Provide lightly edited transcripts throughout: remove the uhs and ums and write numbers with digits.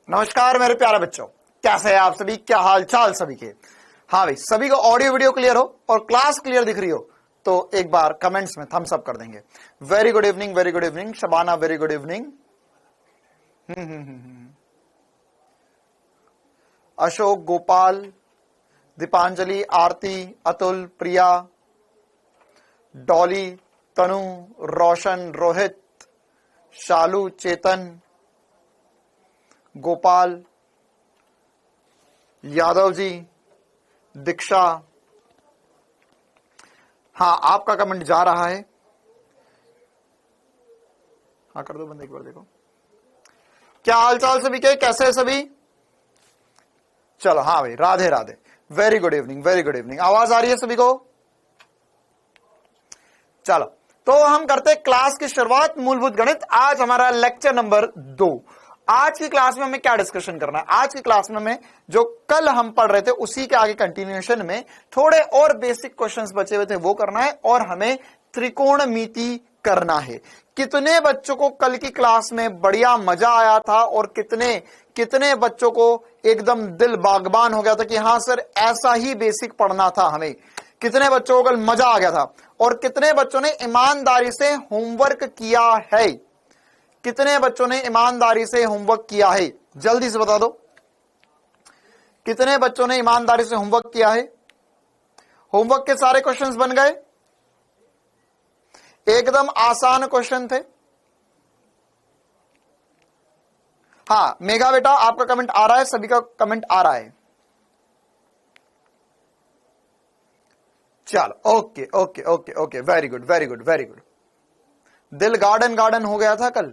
नमस्कार मेरे प्यारे बच्चों, कैसे हैं आप सभी, क्या हाल चाल सभी के। हाँ भाई, सभी को ऑडियो वीडियो क्लियर हो और क्लास क्लियर दिख रही हो तो एक बार कमेंट्स में थम्स अप कर देंगे। Very good evening, very good evening Shabana, very good evening. Ashok, Gopal, Deepanjali, Aarti, Atul, Priya, Dolly, Tanu, Roshan, Rohit, Shalu, Chetan, Gopal, Yadav ji, Diksha. हाँ, आपका कमेंट जा रहा है। हाँ कर दो बंद, एक बार देखो क्या हाल चाल सभी के, कैसे है सभी। चलो हाँ भाई, Radhe Radhe, very good evening, very good evening. आवाज आ रही है सभी को। चलो तो हम करते क्लास की शुरुआत, मूलभूत गणित। आज हमारा लेक्चर नंबर 2। आज की क्लास में हमें क्या डिस्कशन करना है। आज की क्लास में हमें जो कल हम पढ़ रहे थे उसी के आगे कंटिन्यूएशन में थोड़े और बेसिक क्वेश्चंस बचे हुए थे वो करना है, और हमें त्रिकोणमिति करना है। कितने बच्चों को कल की क्लास में बढ़िया मजा आया था और कितने बच्चों को एकदम दिल बागबान हो गया था कि हाँ सर ऐसा ही बेसिक पढ़ना था हमें। कितने बच्चों को कल मजा आ गया था और कितने बच्चों ने ईमानदारी से होमवर्क किया है। कितने बच्चों ने ईमानदारी से होमवर्क किया है, जल्दी से बता दो। कितने बच्चों ने ईमानदारी से होमवर्क किया है। होमवर्क के सारे क्वेश्चंस बन गए, एकदम आसान क्वेश्चन थे। हाँ मेघा बेटा, आपका कमेंट आ रहा है, सभी का कमेंट आ रहा है। चलो okay okay okay okay, very good very good very good. दिल गार्डन गार्डन हो गया था कल,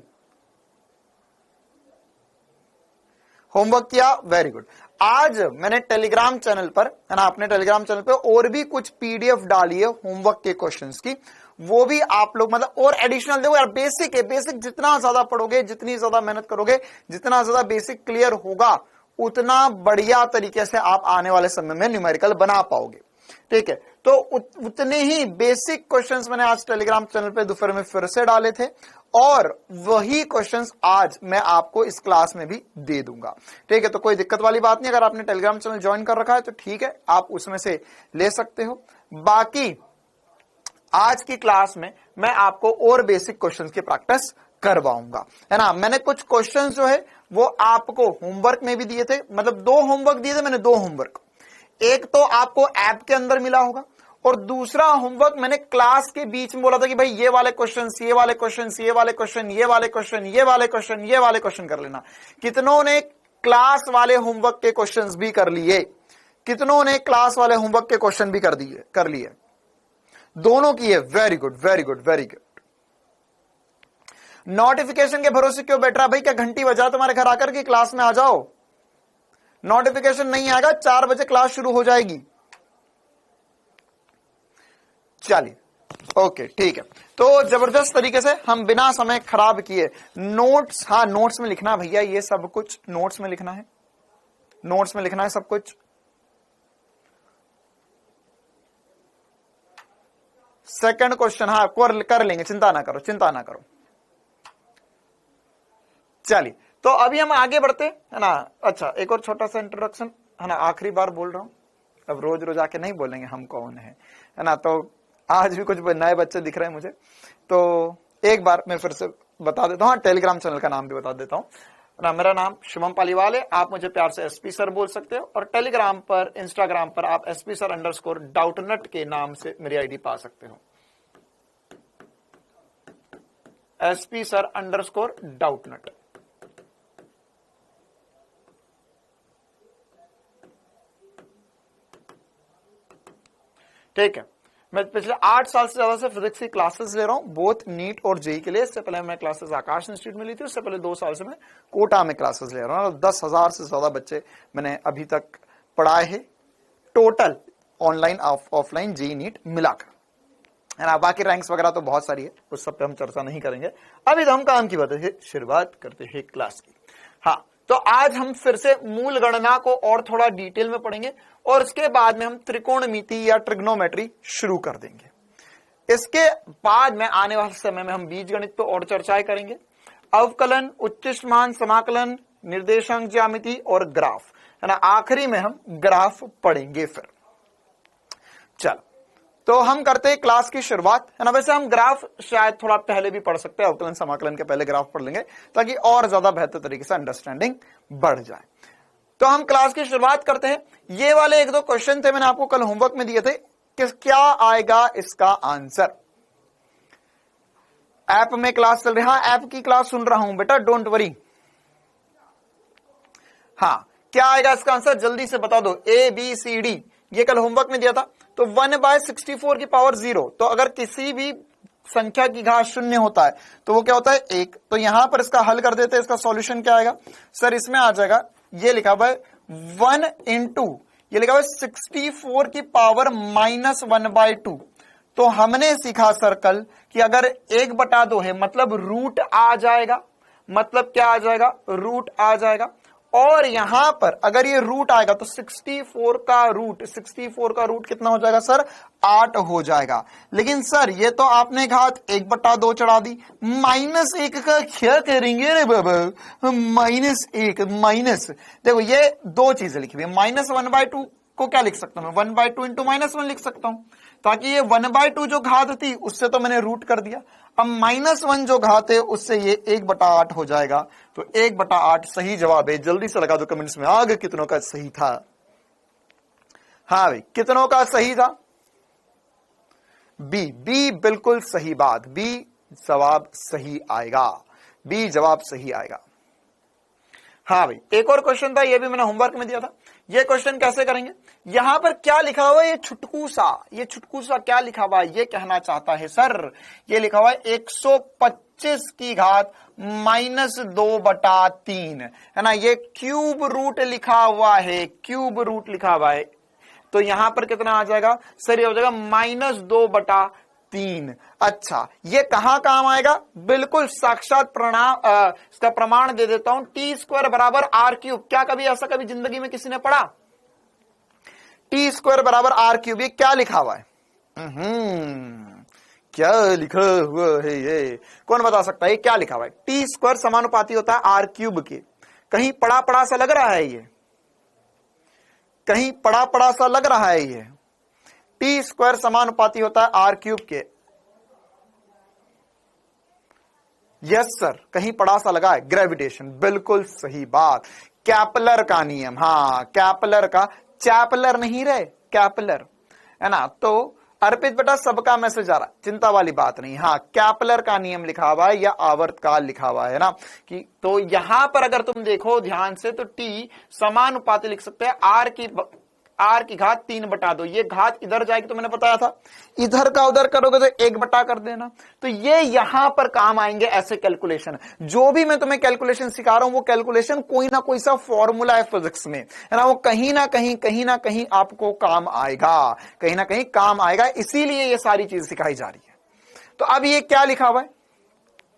होमवर्क किया, वेरी गुड। आज मैंने टेलीग्राम चैनल पर, है ना, अपने टेलीग्राम चैनल पे और भी कुछ पीडीएफ डाली है होमवर्क के क्वेश्चंस की। वो भी आप लोग मतलब और एडिशनल देखो यार, बेसिक है। बेसिक जितना ज्यादा पढ़ोगे, जितनी ज्यादा मेहनत करोगे, जितना ज्यादा बेसिक क्लियर होगा, उतना बढ़िया तरीके से आप आने वाले समय में न्यूमेरिकल बना पाओगे। ठीक है, तो उतने ही बेसिक क्वेश्चंस मैंने आज टेलीग्राम चैनल पे दोपहर में फिर से डाले थे, और वही क्वेश्चंस आज मैं आपको इस क्लास में भी दे दूंगा। ठीक है, तो कोई दिक्कत वाली बात नहीं। अगर आपने टेलीग्राम चैनल ज्वाइन कर रखा है तो ठीक है, आप उसमें से ले सकते हो। बाकी आज की क्लास में मैं आपको और बेसिक क्वेश्चंस की प्रैक्टिस करवाऊंगा, है ना। मैंने कुछ क्वेश्चंस जो है वो आपको होमवर्क में भी दिए थे, मतलब 2 होमवर्क दिए थे मैंने, 2 होमवर्क। एक तो आपको ऐप के अंदर मिला होगा, और दूसरा होमवर्क मैंने क्लास के बीच में बोला था कि भाई ये वाले क्वेश्चन, ये वाले क्वेश्चन, ये वाले क्वेश्चन, ये वाले क्वेश्चन, ये वाले क्वेश्चन, ये वाले क्वेश्चन कर लेना। कितनों ने क्लास वाले होमवर्क के क्वेश्चंस भी कर लिए, कितनों ने क्लास वाले होमवर्क के क्वेश्चन भी कर लिए, दोनों किए। Very good very good very good. Notification के भरोसे क्यों बैठ रहा भाई, क्या घंटी बजा तुम्हारे घर आकर के क्लास में आ जाओ। नोटिफिकेशन नहीं आएगा, 4 बजे क्लास शुरू हो जाएगी। चलिए ओके ठीक है, तो जबरदस्त तरीके से हम बिना समय खराब किए नोट्स, हाँ नोट्स में लिखना भैया, ये सब कुछ नोट्स में लिखना है, नोट्स में लिखना है सब कुछ। सेकंड क्वेश्चन हाँ कर लेंगे, चिंता ना करो, चिंता ना करो। चलिए तो अभी हम आगे बढ़ते है ना। अच्छा एक और छोटा सा इंट्रोडक्शन, है ना, आखिरी बार बोल रहा हूं, अब रोज रोज आके नहीं बोलेंगे हम कौन है ना। तो आज भी कुछ नए बच्चे दिख रहे हैं मुझे, तो एक बार मैं फिर से बता देता हूँ। हाँ, टेलीग्राम चैनल का नाम भी बता देता हूँ ना। मेरा नाम शुभम पालीवाल है, आप मुझे प्यार से एसपी सर बोल सकते हो, और टेलीग्राम पर, इंस्टाग्राम पर आप एसपी सर _डाउटनट के नाम से मेरी आईडी पा सकते हो, एसपी सर _डाउटनट। ठीक है, मैं पिछले 8 साल से ज्यादा से फिजिक्स की क्लासेस ले रहा हूं, बोथ नीट और जेई के लिए। इससे पहले मैं क्लासेस आकाश इंस्टीट्यूट में ली थी, उससे पहले 2 साल से मैं कोटा में क्लासेस ले रहा हूं। 10,000 से ज्यादा बच्चे मैंने अभी तक पढ़ाए हैं, total online offline JEE NEET मिलाकर, है ना। बाकी रैंक्स वगैरह तो बहुत सारी है, उस सब पे हम चर्चा नहीं करेंगे। अभी तो हम काम की बात है, शुरुआत करते हैं क्लास की। हाँ, तो आज हम फिर से मूल गणना को और थोड़ा डिटेल में पढ़ेंगे, और इसके बाद में हम त्रिकोणमिति या ट्रिग्नोमेट्री शुरू कर देंगे। इसके बाद में आने वाले समय में हम बीजगणित पे और चर्चाएं करेंगे। अवकलन, उच्चिष्ट मान समाकलन, निर्देशांक ज्यामिति और ग्राफ, है ना। आखिरी में हम ग्राफ पढ़ेंगे फिर। चलो, तो हम करते हैं क्लास की शुरुआत, है ना। वैसे हम ग्राफ शायद थोड़ा पहले भी पढ़ सकते हैं, अवकलन समाकलन के पहले ग्राफ पढ़ लेंगे ताकि और ज्यादा बेहतर तरीके से अंडरस्टैंडिंग बढ़ जाए। तो हम क्लास की शुरुआत करते हैं। ये वाले एक दो क्वेश्चन थे, मैंने आपको कल होमवर्क में दिए थे कि क्या आएगा इसका आंसर। ऐप में क्लास चल रही है, हाँ ऐप की क्लास सुन रहा हूं बेटा, डोंट वरी। हाँ, क्या आएगा इसका आंसर जल्दी से बता दो। ए बी सी डी, ये कल होमवर्क में दिया था। तो 1/64 की पावर 0, तो अगर किसी भी संख्या की घात शून्य होता है तो वो क्या होता है 1। तो यहां पर इसका हल कर देते हैं। इसका सॉल्यूशन क्या आएगा सर, इसमें आ जाएगा, ये लिखा हुआ है 1 इंटू, ये लिखा हुआ है 64 की पावर -1/2। तो हमने सीखा सर कल कि अगर 1/2 है मतलब रूट आ जाएगा, मतलब क्या आ जाएगा, रूट आ जाएगा। और यहां पर अगर ये रूट आएगा तो 64 का रूट कितना हो जाएगा सर, 8 हो जाएगा। लेकिन सर ये तो आपने घात 1/2 चढ़ा दी, -1 का क्या करेंगे रे बाबा, -1 देखो ये दो चीजें लिखी हुई है। -1/2 को क्या लिख सकता हूं मैं, 1/2 इंटू -1 लिख सकता हूं, ताकि ये 1/2 जो घात थी उससे तो मैंने रूट कर दिया। अब -1 जो घात है उससे ये 1/8 हो जाएगा। तो 1/8 सही जवाब है। जल्दी से लगा दो कमेंट्स में, आगे कितनों का सही था। हाँ भाई, कितनों का सही था, बी बिल्कुल सही बात, बी जवाब सही आएगा, बी जवाब सही आएगा। हाँ भाई, एक और क्वेश्चन था, ये भी मैंने होमवर्क में दिया था। ये क्वेश्चन कैसे करेंगे, यहां पर क्या लिखा हुआ है, ये छुटकू सा क्या लिखा हुआ है, ये कहना चाहता है सर, ये लिखा हुआ है 125 की घात -2/3, है ना। ये क्यूब रूट लिखा हुआ है, क्यूब रूट लिखा हुआ है। तो यहां पर कितना आ जाएगा सर, ये हो जाएगा -2/3। अच्छा, ये कहां काम आएगा, बिल्कुल साक्षात इसका प्रमाण दे देता हूं। t² = r³। क्या कभी ऐसा कभी जिंदगी में किसी ने पढ़ा, t² = r³? ये क्या लिखा हुआ है, क्या लिखा हुआ है, ये कौन बता सकता है, ये क्या लिखा हुआ है। t² समानुपाती होता है r³ के। कहीं पड़ा सा लग रहा है, ये कहीं पड़ा सा लग रहा है, ये t² समानुपाती होता है r³ के। यस सर, कहीं पड़ा सा लगा है, ग्रेविटेशन, बिल्कुल सही बात। कैपलर का नियम, हाँ कैपलर का, चैपलर नहीं रहे, कैपलर, है ना। तो अर्पित बेटा सबका मैसेज आ रहा, चिंता वाली बात नहीं। हाँ, कैपलर का नियम लिखा हुआ है या आवर्तकाल लिखा हुआ है ना, कि तो यहां पर अगर तुम देखो ध्यान से तो t समानुपाती लिख सकते हैं r की घात 3/2। ये घात इधर जाएगी तो मैंने बताया था, इधर का उधर करोगे तो 1/, कर देना। तो ये यहां पर काम आएंगे ऐसे कैलकुलेशन। जो भी मैं तुम्हें कैलकुलेशन सिखा रहा हूं वो कैलकुलेशन कोई ना कोई सा फॉर्मूला है फिजिक्स में, है ना, वो कहीं ना कहीं आपको काम आएगा, कहीं ना कहीं काम आएगा। इसीलिए ये सारी चीज सिखाई जा रही है। तो अब ये क्या लिखा हुआ है,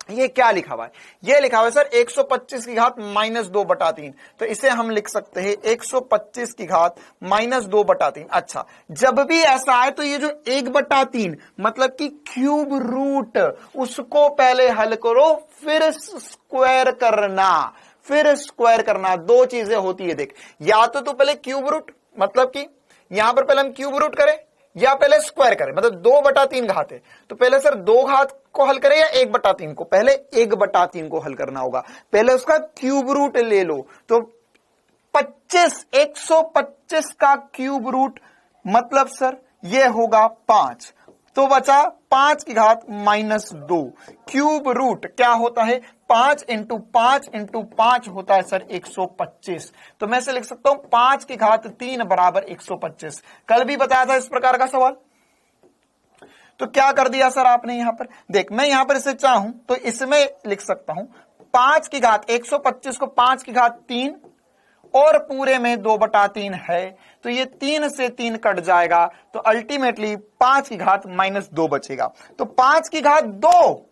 ये क्या लिखा हुआ है, ये लिखा हुआ है सर 125 की घात -2/3। तो इसे हम लिख सकते हैं 125 की घात -2/3। अच्छा, जब भी ऐसा आए तो ये जो 1/3 मतलब कि क्यूब रूट, उसको पहले हल करो फिर स्क्वायर करना। दो चीजें होती है देख, या तो पहले क्यूब रूट, मतलब कि यहां पर पहले हम क्यूब रूट करें या पहले स्क्वायर करें, मतलब 2/3 घात है तो पहले सर 2 घात को हल करें या 1/3 को, पहले 1/3 को हल करना होगा। पहले उसका क्यूब रूट ले लो, तो 125 का क्यूब रूट मतलब सर ये होगा 5, तो बचा 5 की घात -2। क्यूब रूट क्या होता है, 5 इंटू 5 होता है सर 125। तो मैं से लिख सकता हूं 5 की घात 3 = 125। कल भी बताया था इस प्रकार का सवाल, तो क्या कर दिया सर आपने यहां पर, देख मैं यहां पर इसे चाहूं तो इसमें लिख सकता हूं 5 की घात 125 को 5 की घात 3 और पूरे में 2/3 है, तो ये 3 से 3 कट जाएगा, तो अल्टीमेटली 5 की घात -2 बचेगा। तो 5 की घात 2,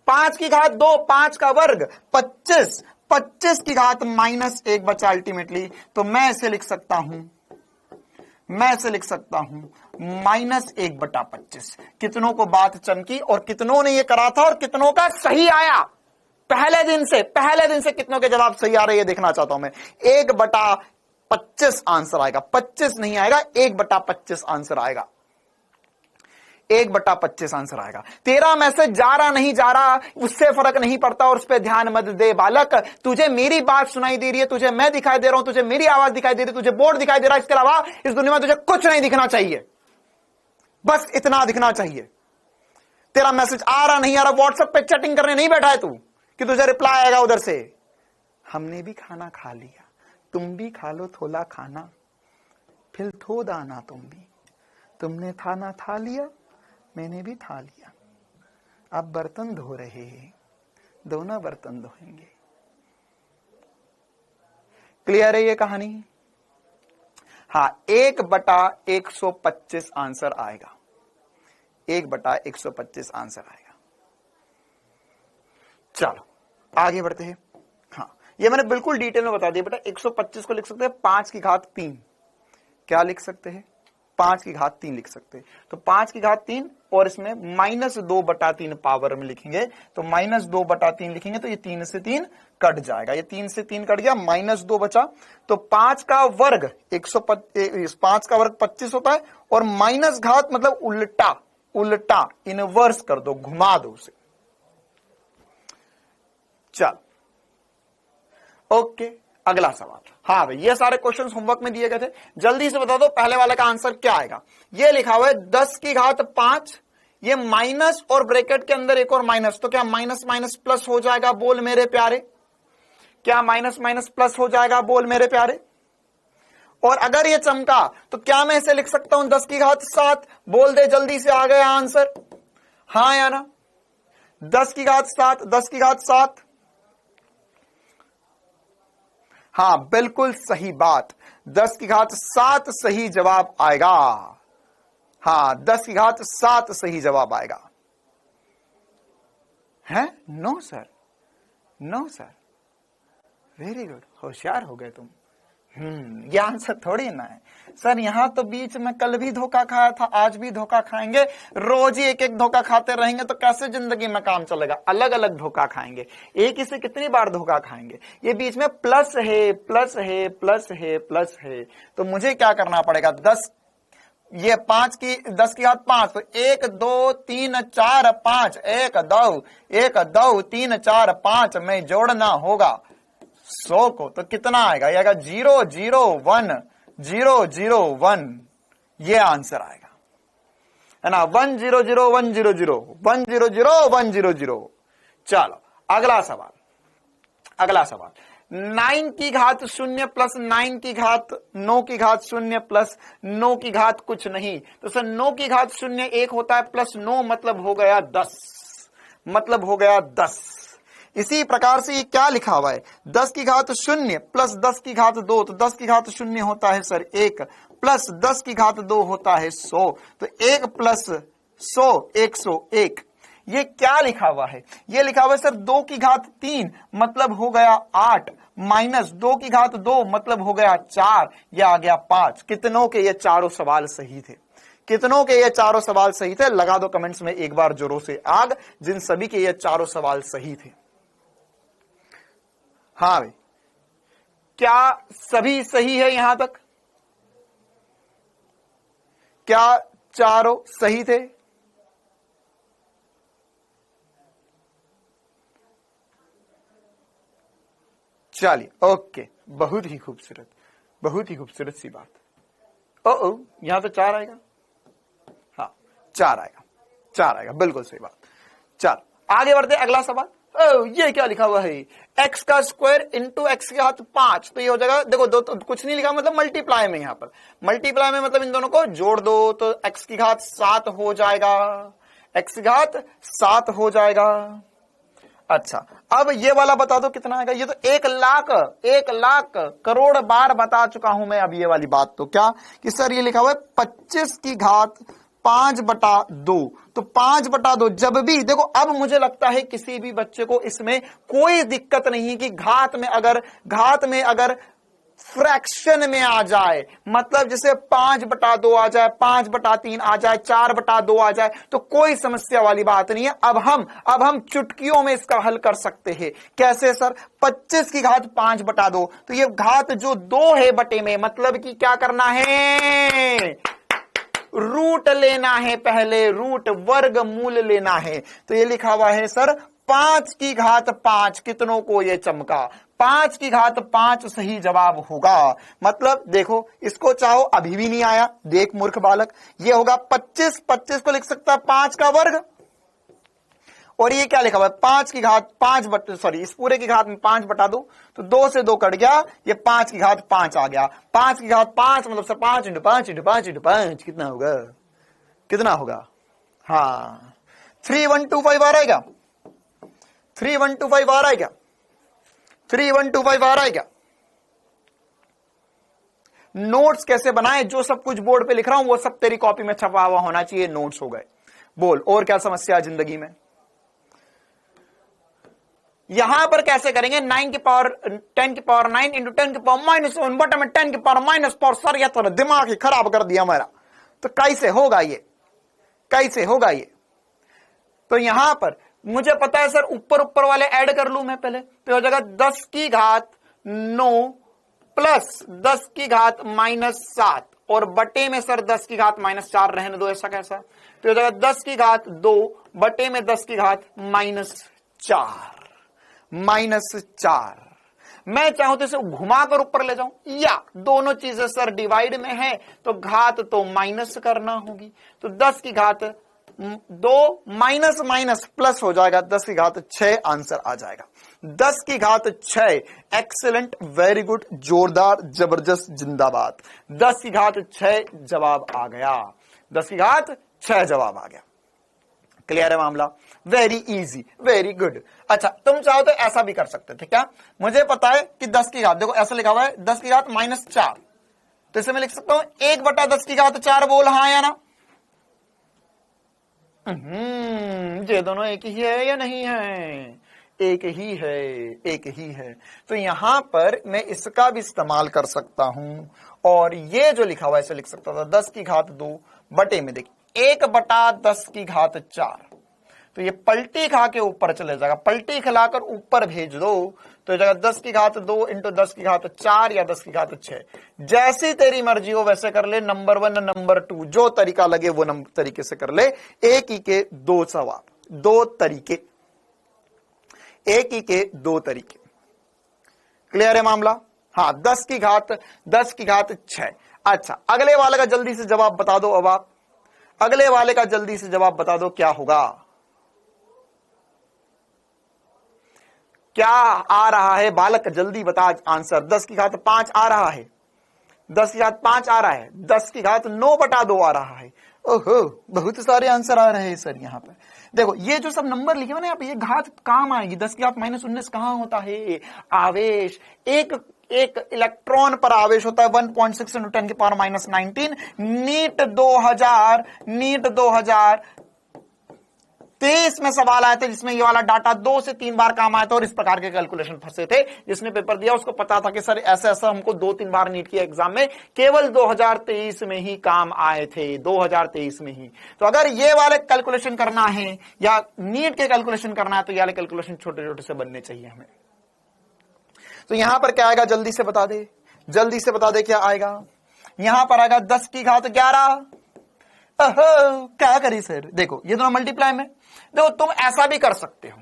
5 की घात 2, 5 का वर्ग 25, 25 की घात -1 बचा अल्टीमेटली। तो मैं इसे लिख सकता हूं -1/25। कितनों को बात चमकी और कितनों ने ये करा था और कितनों का सही आया, पहले दिन से कितनों के जवाब सही आ रहे हैं देखना चाहता हूं मैं। 1/25 आंसर आएगा, 25 नहीं आएगा, 1/25 आंसर आएगा, 1/25 आंसर आएगा। तेरा मैसेज जा रहा नहीं जा रहा उससे फर्क नहीं पड़ता और उस पर ध्यान मत दे बालक। तुझे मेरी बात सुनाई दे रही है, तुझे मैं दिखाई दे रहा हूं, तुझे मेरी आवाज दिखाई दे रही है, तुझे बोर्ड दिखाई दे रहा है, इसके अलावा इस दुनिया में तुझे कुछ नहीं दिखना चाहिए, बस इतना दिखना चाहिए। तेरा मैसेज आ रहा नहीं आ रहा, व्हाट्सएप पे चैटिंग करने नहीं बैठा है तू कि तुझे रिप्लाई आएगा उधर से। हमने भी खाना खा लिया, तुम भी खा लो थोड़ा खाना, फिर थो दाना तुम भी। तुमने खाना खा लिया, मैंने भी खा लिया, अब बर्तन धो रहे हैं, दोनों बर्तन धोएंगे। क्लियर है ये कहानी? हाँ, 1/125 आंसर आएगा, 1/125 आंसर आएगा। चलो आगे बढ़ते हैं। हाँ, ये मैंने बिल्कुल डिटेल में बता दिया बेटा। 125 को लिख सकते हैं 5 की घात 3। क्या लिख सकते हैं? 5 की घात 3 लिख सकते हैं। तो 5 की घात 3 और इसमें -2/3 पावर में लिखेंगे, तो -2/3 लिखेंगे तो ये 3 से 3 कट जाएगा, ये 3 से 3 कट गया, -2 बचा। तो 5 का वर्ग 5 का वर्ग 25 होता है, और माइनस घात मतलब उल्टा इनवर्स कर दो, घुमा दो उसे। चल ओके, अगला सवाल। हाँ भाई, ये सारे क्वेश्चंस होमवर्क में दिए गए थे, जल्दी से बता दो पहले वाले का आंसर क्या आएगा। ये लिखा हुआ है 10 की घात 5, ये माइनस और ब्रैकेट के अंदर एक और माइनस, तो क्या माइनस माइनस प्लस हो जाएगा? बोल मेरे प्यारे, क्या माइनस माइनस प्लस हो जाएगा? बोल मेरे प्यारे। और अगर ये चमका तो क्या मैं इसे लिख सकता हूं 10 की घात 7? बोल दे जल्दी से, आ गया आंसर, हाँ या ना? 10 की घात 7, 10 की घात 7, हाँ बिल्कुल सही बात, 10 की घात 7 सही जवाब आएगा। हाँ, 10 की घात 7 सही जवाब आएगा। है? No sir, no sir, very good, होशियार हो गए तुम। ये आंसर थोड़ी ना है सर, यहां तो बीच में कल भी धोखा खाया था, आज भी धोखा खाएंगे, रोज ही एक एक धोखा खाते रहेंगे तो कैसे जिंदगी में काम चलेगा? अलग अलग धोखा खाएंगे, एक ही से कितनी बार धोखा खाएंगे? ये बीच में प्लस है, प्लस है, प्लस है, प्लस है, तो मुझे क्या करना पड़ेगा? 10 की घात 5, तो 1 2 3 4 5, 1 2 3 4 5 में जोड़ना होगा 100 को, तो कितना आएगा? ये आएगा 0 0 1 0 0 1, ये आंसर आएगा, है ना? 1 0 0 1 0 0 1 0 0 1 0 0। चलो अगला सवाल, 9 की घात 0 प्लस 9 की घात 9 की घात 0 प्लस 9 की घात कुछ नहीं, तो सर 9 की घात 0 1 होता है, प्लस 9 मतलब हो गया 10, इसी प्रकार से ये क्या लिखा हुआ है? 10 की घात 0 प्लस 10 की घात 2, तो 10 की घात 0 होता है सर 1, प्लस 10 की घात 2 होता है 100, तो 1 प्लस 100 101। ये क्या लिखा हुआ है? ये लिखा हुआ है सर 2 की घात 3 मतलब हो गया 8, माइनस 2 की घात 2 मतलब हो गया 4, यह आ गया 5। कितनों के ये चारों सवाल सही थे? कितनों के ये चारों सवाल सही थे? लगा दो कमेंट्स में एक बार जोरों से आग, जिन सभी के ये चारों सवाल सही थे। हाँ भाई, क्या सभी सही है यहां तक? क्या चारों सही थे? चलिए ओके, बहुत ही खूबसूरत सी बात। ओ यहां तो 4 आएगा, हाँ 4 आएगा, बिल्कुल सही बात। चल आगे बढ़ते, अगला सवाल। ये क्या लिखा हुआ है? x का स्क्वायर इंटू एक्स की घात 5, तो ये हो जाएगा, देखो दो तो कुछ नहीं लिखा, मतलब मल्टीप्लाई में, यहां पर मल्टीप्लाई में मतलब इन दोनों को जोड़ दो, तो x की घात 7 हो जाएगा, x की घात 7 हो जाएगा। अच्छा, अब ये वाला बता दो कितना आएगा? ये तो 1 लाख करोड़ बार बता चुका हूं मैं अब ये वाली बात। तो क्या कि सर ये लिखा हुआ है 25 की घात 5/2, तो 5/2 जब भी देखो, अब मुझे लगता है किसी भी बच्चे को इसमें कोई दिक्कत नहीं कि घात में अगर फ्रैक्शन में आ जाए, मतलब जैसे 5/2 आ जाए, 5/3 आ जाए, 4/2 आ जाए, तो कोई समस्या वाली बात नहीं है। अब हम चुटकियों में इसका हल कर सकते हैं। कैसे सर? 25 की घात 5/2, तो ये घात जो 2 है बटे में, मतलब कि क्या करना है? रूट लेना है, पहले रूट वर्गमूल लेना है। तो ये लिखा हुआ है सर 5 की घात 5, कितनों को ये चमका, 5 की घात 5 सही जवाब होगा। मतलब देखो, इसको चाहो अभी भी नहीं आया, देख मूर्ख बालक, ये होगा 25 को लिख सकता है 5 का वर्ग, और ये क्या लिखा हुआ है 5 की घात 5 इस पूरे की घात में 5/2, तो 2 से 2 कट गया, ये 5 की घात 5 आ गया। 5 की घात 5 मतलब सर 5 × 5 × 5 × 5 कितना होगा? कितना होगा? हाँ 3125 आ रहा है क्या? 3125 आ रहा है क्या? 3125 आ रहा है क्या? नोट्स कैसे बनाए? जो सब कुछ बोर्ड पे लिख रहा हूं वो सब तेरी कॉपी में छपा हुआ होना चाहिए, नोट्स हो गए। बोल और क्या समस्या है जिंदगी में? यहां पर कैसे करेंगे? 9 की पावर 10 की पावर 9 इंटू 10 की पावर -1 बटे में 10 की पावर -4। सर यह तो दिमाग ही खराब कर दिया हमारा। तो कैसे होगा ये? कैसे होगा ये? तो यहां पर मुझे पता है सर, ऊपर वाले ऐड कर लू मैं पहले, तो हो जाएगा 10 की घात 9 प्लस 10 की घात -7, और बटे में सर 10 की घात -4 रहने दो, ऐसा कैसा? तो हो जाएगा 10 की घात 2 बटे में 10 की घात -4। मैं चाहूं तो इसे घुमाकर ऊपर ले जाऊं, या दोनों चीजें सर डिवाइड में है तो घात तो माइनस करना होगी। तो 10 की घात 2 माइनस प्लस हो जाएगा, 10 की घात 6 आंसर आ जाएगा। 10 की घात 6, एक्सेलेंट, वेरी गुड, जोरदार, जबरदस्त, जिंदाबाद। 10 की घात 6 जवाब आ गया। 10 की घात 6 जवाब आ गया। क्लियर है मामला? Very easy, very good. अच्छा, तुम चाहो तो ऐसा भी कर सकते थे क्या? मुझे पता है कि 10 की घात, देखो ऐसा लिखा हुआ है 10 की घात -4, तो इसे मैं लिख सकता हूं 1/10 की घात 4। बोल हाँ या ना? ये दोनों एक ही है या नहीं है? एक ही है, एक ही है। तो यहां पर मैं इसका भी इस्तेमाल कर सकता हूं, और ये जो लिखा हुआ है इसे लिख सकता था 10 की घात 2 बटे में, देखिए 1/10 की घात 4, तो ये पलटी खा के ऊपर चले जाएगा, पलटी खिलाकर ऊपर भेज दो, तो जाएगा 10 की घात 2 इंटू 10 की घात 4 या 10 की घात 6। जैसी तेरी मर्जी हो वैसे कर ले, नंबर 1 नंबर 2 जो तरीका लगे वो तरीके से कर ले। एक ही के दो जवाब, दो तरीके, एक ही के दो तरीके। क्लियर है मामला? हाँ, 10 की घात 6। अच्छा, अगले वाले का जल्दी से जवाब बता दो। अब आप अगले वाले का जल्दी से जवाब बता दो, क्या होगा? क्या आ रहा है बालक? जल्दी बता आंसर। 10 की घात 5 आ रहा है, 10 की घात 5 आ रहा है, 10 की घात 9/2 आ रहा है। ओहो, बहुत सारे आंसर आ रहे हैं सर। यहाँ पर देखो, ये जो सब नंबर लिखे हुए ना यहाँ पे, ये घात काम आएगी। 10 की घात -19 कहां होता है? आवेश, एक इलेक्ट्रॉन पर आवेश होता है 1.6 × 10 की पावर -19। नीट 2023 में सवाल आए थे जिसमें ये वाला डाटा 2 से 3 बार काम आया था, और इस प्रकार के कैलकुलेशन फंसे थे। जिसने पेपर दिया उसको पता था कि सर ऐसा हमको 2-3 बार नीट के एग्जाम में केवल 2023 में ही काम आए थे, 2023 में ही। तो अगर ये वाले कैलकुलेशन करना है या नीट के कैलकुलेशन करना है तो ये वाले कैलकुलेशन छोटे छोटे से बनने चाहिए हमें। तो यहां पर क्या आएगा? जल्दी से बता दे, जल्दी से बता दे क्या आएगा। यहां पर आएगा 10 की घात 11। क्या करी सर? देखो, ये दोनों मल्टीप्लाई में, देखो तुम ऐसा भी कर सकते हो,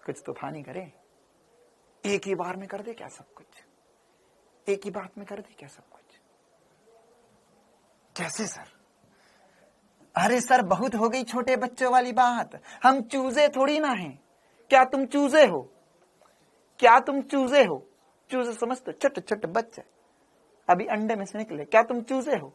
कुछ तूफानी करे, एक ही बार में कर दे क्या सब कुछ? एक ही बात में कर दे क्या सब कुछ? कैसे सर? अरे सर, बहुत हो गई छोटे बच्चों वाली बात। हम चूजे थोड़ी ना हैं। क्या तुम चूजे हो? क्या तुम चूजे हो? चूजे समझते? छोटे छोटे बच्चे अभी अंडे में से निकले, क्या तुम चूजे हो?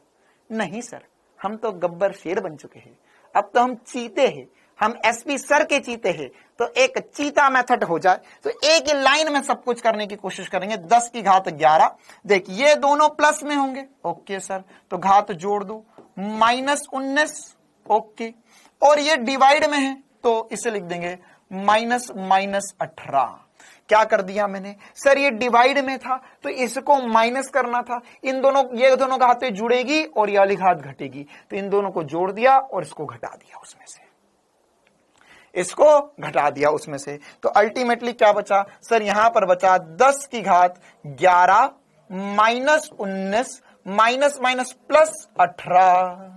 नहीं सर, हम तो गब्बर शेर बन चुके हैं। अब तो हम चीते हैं, हम एसपी सर के चीते हैं। तो एक चीता मेथड हो जाए तो एक ही लाइन में सब कुछ करने की कोशिश करेंगे। 10 की घात 11, देख ये दोनों प्लस में होंगे, ओके सर, तो घात जोड़ दो, -19, ओके, और ये डिवाइड में है तो इसे लिख देंगे -18। क्या कर दिया मैंने, सर ये डिवाइड में था तो इसको माइनस करना था, इन दोनों, ये दोनों घातें जुड़ेगी और ये वाली घात घटेगी, तो इन दोनों को जोड़ दिया और इसको घटा दिया उसमें से, इसको घटा दिया उसमें से। तो अल्टीमेटली क्या बचा सर, यहां पर बचा 10 की घात 11 माइनस 19 माइनस माइनस प्लस 18,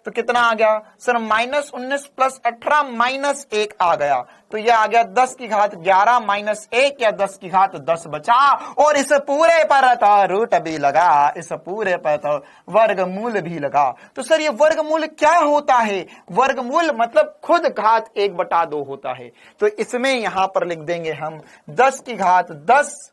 तो कितना आ गया सर, -19 प्लस 18 माइनस 1 आ गया, तो यह आ गया 10 की घात 11 माइनस 1 या 10 की घात 10 बचा, और इस पूरे पर तो रूट भी लगा, इस पूरे पर तो वर्गमूल भी लगा। तो सर ये वर्गमूल क्या होता है, वर्गमूल मतलब खुद घात 1/2 होता है, तो इसमें यहां पर लिख देंगे हम 10 की घात 10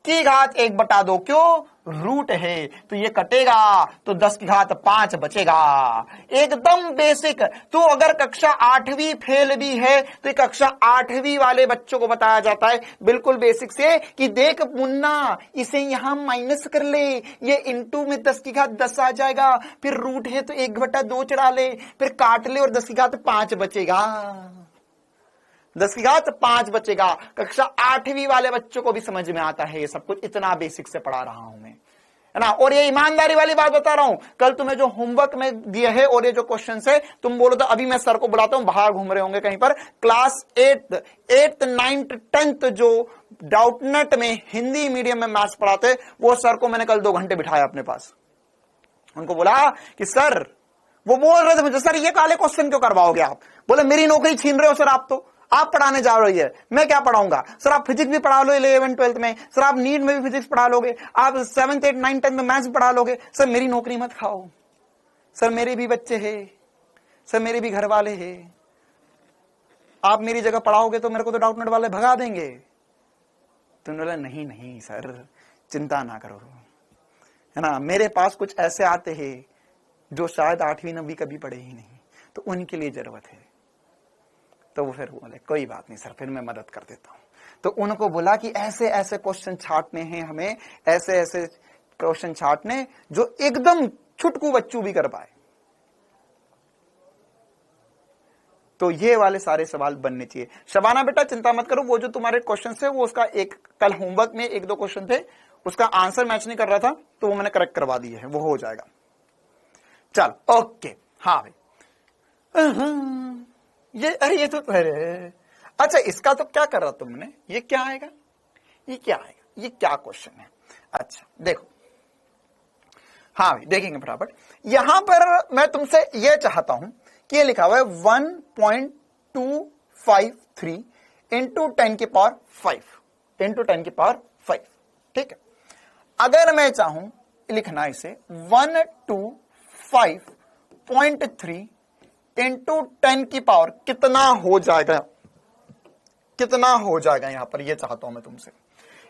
की घात 1/2, क्यों, रूट है, तो ये कटेगा तो 10 की घात 5 बचेगा, एकदम बेसिक। तो अगर कक्षा 8वीं फेल भी है तो कक्षा 8वीं वाले बच्चों को बताया जाता है बिल्कुल बेसिक से कि देख मुन्ना, इसे यहां माइनस कर ले, ये इंटू में 10 की घात 10 आ जाएगा, फिर रूट है तो 1/2 चढ़ा ले, फिर काट ले और 10 की घात 5 बचेगा, 10 की घात 5 बचेगा। कक्षा 8वीं वाले बच्चों को भी समझ में आता है ये सब कुछ, इतना बेसिक से पढ़ा रहा हूं मैं, है ना। और ये ईमानदारी वाली बात बता रहा हूं, कल तुम्हें जो होमवर्क में दिए है और ये जो क्वेश्चन है, तुम बोलो तो अभी मैं सर को बुलाता हूं, बाहर घूम रहे होंगे कहीं पर, क्लास 8th 9th 10th जो डाउटनेट में हिंदी मीडियम में मैथ्स पढ़ाते, वो सर को मैंने कल 2 घंटे बिठाया अपने पास, उनको बोला कि सर, वो बोल रहे थे मुझे, सर ये काले क्वेश्चन क्यों करवाओगे आप, बोले मेरी नौकरी छीन रहे हो सर, आप पढ़ाने जा रही है, मैं क्या पढ़ाऊंगा सर, आप फिजिक्स भी पढ़ा लो 11th 12th में, सर आप नीट में भी फिजिक्स पढ़ा लोगे, आप 7th 8th 9th 10th में मैथ्स पढ़ा लोगे, सर मेरी नौकरी मत खाओ, सर मेरे भी बच्चे हैं, सर मेरे भी घर वाले हैं, आप मेरी जगह पढ़ाओगे तो मेरे को तो डाउटनेट वाले भगा देंगे। तो उन्होंने नहीं नहीं सर चिंता ना करो, है ना, मेरे पास कुछ ऐसे आते हैं जो शायद 8वीं 9वीं कभी पढ़े ही नहीं, तो उनके लिए जरूरत है। तो वो फिर बोले कोई बात नहीं सर, फिर मैं मदद कर देता हूं। तो उनको बोला कि ऐसे ऐसे क्वेश्चन छांटने हैं हमें, ऐसे ऐसे क्वेश्चन छांटने जो एकदम छुटकू बच्चू भी कर पाए, तो ये वाले सारे सवाल बनने चाहिए। शबाना बेटा चिंता मत करो, वो जो तुम्हारे क्वेश्चन थे वो उसका एक कल होमवर्क में 1-2 क्वेश्चन थे, उसका आंसर मैच नहीं कर रहा था तो वो मैंने करेक्ट करवा दिए है, वो हो जाएगा। चल ओके, हाँ भाई, ये अरे ये तो अरे अच्छा, इसका तो क्या कर रहा तुमने, ये क्या आएगा, ये क्या आएगा, ये क्या क्वेश्चन है। अच्छा देखो, हाँ भाई देखेंगे फटाफट। यहां पर मैं तुमसे ये चाहता हूं कि ये लिखा हुआ है 1.253 इंटू 10 की पावर 5 इंटू 10 की पावर 5, ठीक है। अगर मैं चाहूं लिखना इसे 125.3 इंटू 10 की पावर कितना हो जाएगा, कितना हो जाएगा यहां पर, ये चाहता हूं मैं तुमसे,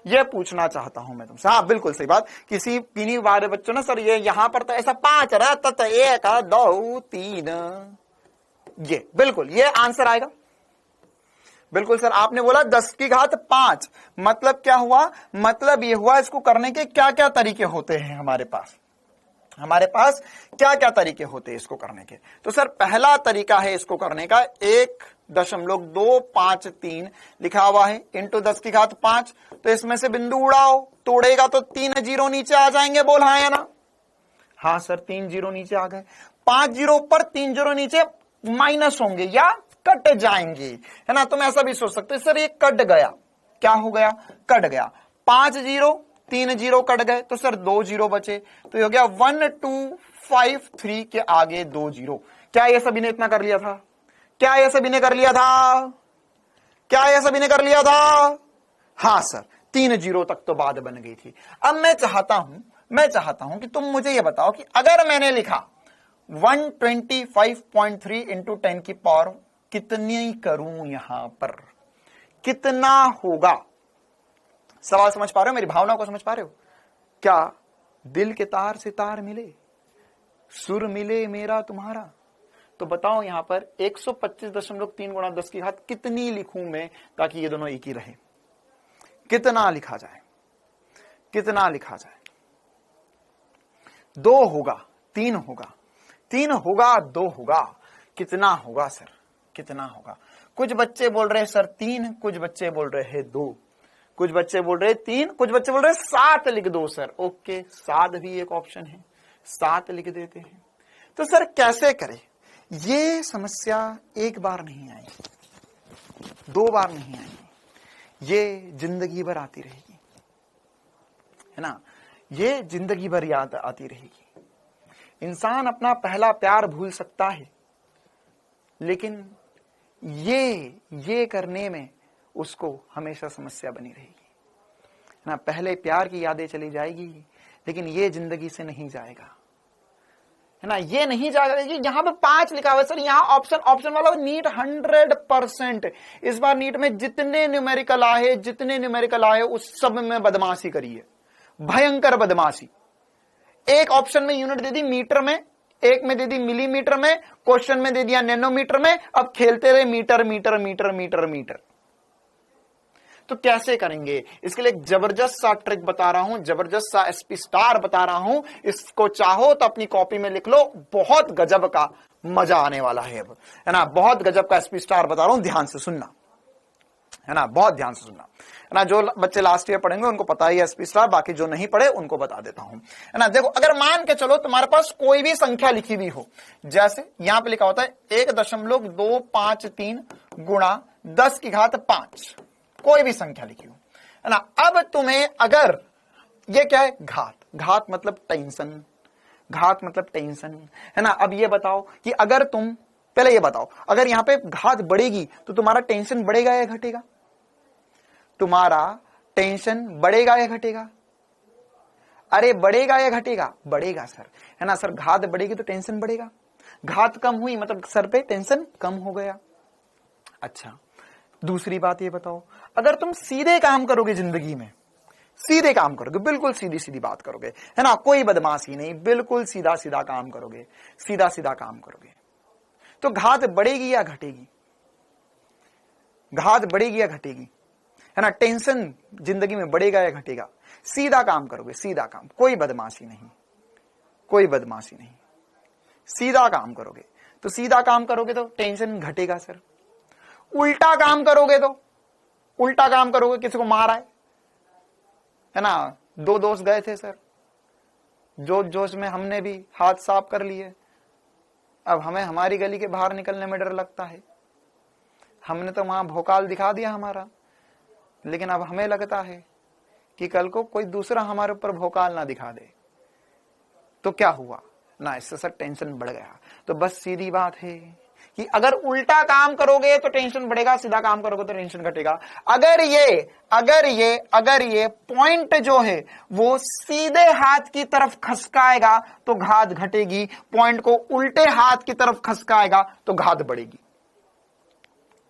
ये पूछना चाहता हूं मैं तुमसे। हाँ बिल्कुल सही बात, किसी पीनी वाले बच्चों ना सर ये यहां पर तो ऐसा 5 रहता तो 1 2 3, ये बिल्कुल ये आंसर आएगा। बिल्कुल सर, आपने बोला 10 की घात 5, मतलब क्या हुआ, मतलब ये हुआ इसको करने के क्या क्या तरीके होते हैं हमारे पास, हमारे पास क्या क्या तरीके होते हैं इसको करने के। तो सर पहला तरीका है इसको करने का 1.253 लिखा हुआ है इंटू 10 की घात 5, तो इसमें से बिंदु उड़ाओ, तोड़ेगा तो 3 0 नीचे आ जाएंगे, बोल हाँ या ना। हाँ सर 3 0 नीचे आ गए, 5 0 पर 3 0 नीचे माइनस होंगे या कट जाएंगे, है ना। तुम ऐसा भी सोच सकते हो सर ये कट गया, क्या हो गया, कट गया, 5 0 3 0 कट गए तो सर 2 0 बचे, तो ये हो गया 1253 के आगे 2 0। क्या ये सभी ने इतना कर लिया था, क्या ये सभी ने कर लिया था, क्या ये सभी ने कर लिया था। हाँ सर 3 0 तक तो बात बन गई थी। अब मैं चाहता हूं कि तुम मुझे ये बताओ कि अगर मैंने लिखा 125.3 इंटू 10 की पावर कितनी करूं, यहां पर कितना होगा। सवाल समझ पा रहे हो, मेरी भावना को समझ पा रहे हो। क्या दिल के तार से तार मिले, सुर मिले मेरा तुम्हारा, तो बताओ यहां पर 125.3 गुणा 10 की घात कितनी लिखूं मैं ताकि ये दोनों एक ही रहे, कितना लिखा जाए, कितना लिखा जाए। 2 होगा, 3 होगा, 3 होगा, 2 होगा, कितना होगा सर, कितना होगा। कुछ बच्चे बोल रहे हैं सर 3, कुछ बच्चे बोल रहे हैं 2, कुछ बच्चे बोल रहे हैं 3, कुछ बच्चे बोल रहे हैं 7 लिख दो सर। ओके, 7 भी एक ऑप्शन है, 7 लिख देते हैं। तो सर कैसे करें? ये समस्या एक बार नहीं आई, 2 बार नहीं आई, ये जिंदगी भर आती रहेगी, है ना, ये जिंदगी भर याद आती रहेगी। इंसान अपना पहला प्यार भूल सकता है, लेकिन ये करने में उसको हमेशा समस्या बनी रहेगी, है ना। पहले प्यार की यादें चली जाएगी, लेकिन ये जिंदगी से नहीं जाएगा, है ना, ये नहीं जाएगा। यहां पे 5 लिखा हुआ है सर, यहां ऑप्शन वाला नीट 100%। इस बार नीट में जितने न्यूमेरिकल आए उस सब में बदमाशी करी है, भयंकर बदमाशी। एक ऑप्शन में यूनिट दे दी मीटर में, एक में दे दी मिलीमीटर में, क्वेश्चन में दे दिया नैनोमीटर में, अब खेलते रहे metre metre metre metre metre. तो कैसे करेंगे? इसके लिए एक जबरदस्त सा ट्रिक बता रहा हूं, जबरदस्त सा SP स्टार बता रहा हूं। इसको चाहो तो अपनी कॉपी में लिख लो, बहुत गजब का मजा आने वाला है अब, है ना। बहुत गजब का SP स्टार बता रहा हूं, ध्यान से सुनना, है ना, बहुत ध्यान से सुनना, है ना। जो बच्चे लास्ट ईयर पढ़ेंगे उनको पता ही है SP स्टार, बाकी जो नहीं पढ़े उनको बता देता हूं, है ना। देखो, अगर मान के चलो तुम्हारे पास कोई भी संख्या लिखी हुई हो, जैसे यहां पे लिखा होता है 1.253 गुणा 10 की घात 5, कोई भी संख्या लिखी हो, है ना। अब तुम्हें अगर ये क्या है, घात मतलब टेंशन, घात मतलब टेंशन, है ना। अब ये बताओ कि अगर तुम पहले ये बताओ, अगर यहां पे घात बढ़ेगी तो तुम्हारा टेंशन बढ़ेगा या घटेगा? तुम्हारा टेंशन बढ़ेगा या घटेगा? अरे बढ़ेगा या घटेगा? बढ़ेगा सर, है ना। सर घात बढ़ेगी तो टेंशन बढ़ेगा, घात कम हुई मतलब सर पे टेंशन कम हो गया। अच्छा, दूसरी बात ये बताओ, अगर तुम सीधे काम करोगे जिंदगी में, सीधे काम करोगे, बिल्कुल सीधी सीधी बात करोगे, है ना, कोई बदमाशी नहीं, बिल्कुल सीधा सीधा काम करोगे, सीधा सीधा काम करोगे, तो घात बढ़ेगी या घटेगी? घात बढ़ेगी या घटेगी, है ना। टेंशन जिंदगी में बढ़ेगा या घटेगा? सीधा काम करोगे, सीधा काम, कोई बदमाशी नहीं, कोई बदमाशी नहीं, सीधा काम करोगे। तो सीधा काम करोगे तो टेंशन घटेगा सर। उल्टा काम करोगे तो, उल्टा काम करोगे, किसी को मारा है ना, 2 दोस्त गए थे सर, जोश जोश में हमने भी हाथ साफ कर लिए, अब हमें हमारी गली के बाहर निकलने में डर लगता है। हमने तो वहां भोकाल दिखा दिया हमारा, लेकिन अब हमें लगता है कि कल को कोई दूसरा हमारे ऊपर भोकाल ना दिखा दे, तो क्या हुआ ना, इससे सर टेंशन बढ़ गया। तो बस सीधी बात है कि अगर उल्टा काम करोगे तो टेंशन बढ़ेगा, सीधा काम करोगे तो टेंशन घटेगा। अगर ये पॉइंट जो है वो सीधे हाथ की तरफ खसकाएगा तो घात घटेगी, पॉइंट को उल्टे हाथ की तरफ खसकाएगा तो घात बढ़ेगी।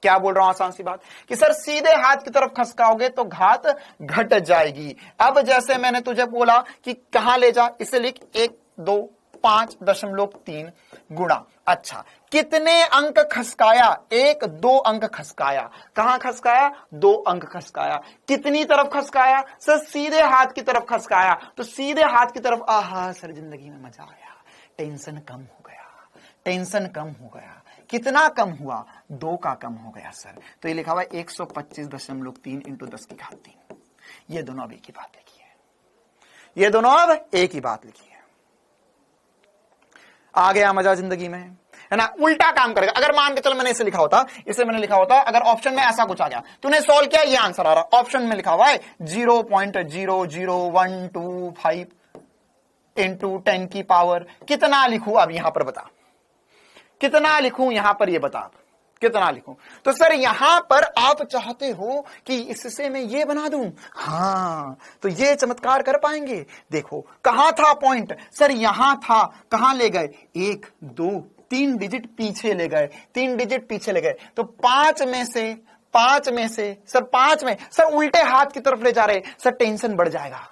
क्या बोल रहा हूं, आसान सी बात कि सर सीधे हाथ की तरफ खसकाओगे तो घात घट जाएगी। अब जैसे मैंने तुझे बोला कि कहां ले जा, इसे लिख 125.3 गुणा, अच्छा कितने अंक खसकाया? 1-2 अंक खसकाया। कहां खसकाया? 2 अंक खसकाया। कितनी तरफ खसकाया? सर सीधे हाथ की तरफ खसकाया। तो सीधे हाथ की तरफ, आहा सर जिंदगी में मजा आया, टेंशन कम हो गया, टेंशन कम हो गया। कितना कम हुआ? 2 का कम हो गया सर। तो ये लिखा हुआ 125.3 × 10 की घात 3। ये दोनों अब एक ही बात लिखी है, ये दोनों अब एक ही बात लिखी है। आ गया मजा जिंदगी में, है ना। उल्टा काम करेगा। अगर मान के चलो मैंने इसे लिखा होता, अगर ऑप्शन में ऐसा कुछ आ गया, तूने सॉल्व किया, ये आंसर आ रहा, ऑप्शन में लिखा हुआ है 0.00125 × 10 की पावर, कितना लिखूं अब यहां पर बता, कितना लिखूं यहां पर, ये बता कितना लिखूं। तो सर यहां पर आप चाहते हो कि इससे मैं ये बना दूं, हाँ, तो ये चमत्कार कर पाएंगे। देखो कहां था पॉइंट, सर यहां था, कहां ले गए? 1, 2, 3 डिजिट पीछे ले गए, 3 डिजिट पीछे ले गए। तो 5 में से सर 5 में सर उल्टे हाथ की तरफ ले जा रहे, सर टेंशन बढ़ जाएगा,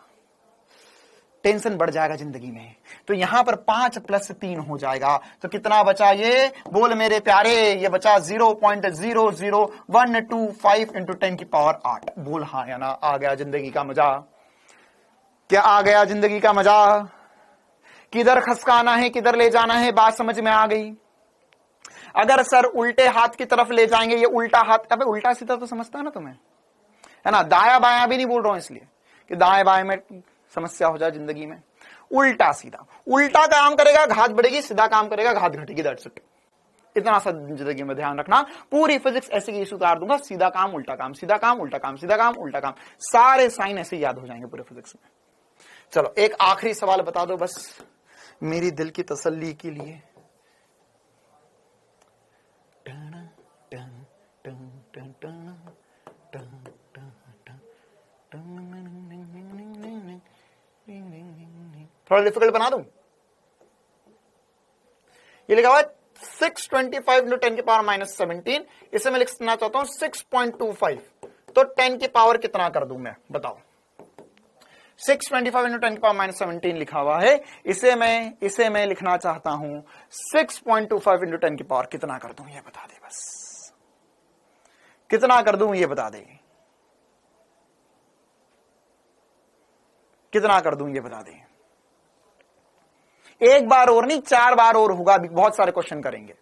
टेंशन बढ़ जाएगा जिंदगी में। तो यहां पर 5 + 3 हो जाएगा। तो कितना बचा? ये बोल मेरे प्यारे, ये बचा 0.00125 × 10 की पावर 8। बोल हाँ या ना। आ गया जिंदगी का मजा? क्या आ गया जिंदगी का मजा? किधर खसकाना है, किधर ले जाना है, बात समझ में आ गई। अगर सर उल्टे हाथ की तरफ ले जाएंगे, ये उल्टा हाथ, अबे उल्टा सीधा तो समझता है ना तुम्हें, है ना, दाया बाया भी नहीं बोल रहा हूं इसलिए कि दाएं बाएं में समस्या हो जाए जिंदगी में। उल्टा सीधा, उल्टा काम करेगा घात बढ़ेगी, सीधा काम करेगा घात घटेगी, दैट्स इट। इतना सा जिंदगी में ध्यान रखना। पूरी फिजिक्स ऐसे की इशू उतार दूंगा, सीधा काम उल्टा काम, सीधा काम उल्टा काम, सीधा काम उल्टा काम, सारे साइन ऐसे याद हो जाएंगे पूरे फिजिक्स में। चलो एक आखिरी सवाल बता दो बस मेरी दिल की तसल्ली के लिए। थोड़ा डिफिकल्ट बना दूं? ये लिखा हुआ है 625 इंटू 10 की पावर माइनस 17, इसे मैं लिखना चाहता हूं 6.25, तो 10 की पावर कितना कर दूं मैं, बताओ। 625 इंटू 10 की पावर माइनस 17 लिखा हुआ है, इसे मैं लिखना चाहता हूं 6.25 इंटू 10 की पावर कितना कर दूं, ये बता दे बस, कितना कर दूं ये बता दे, कितना कर दूं ये बता दे। एक बार और नहीं, 4 बार और होगा, बहुत सारे क्वेश्चन करेंगे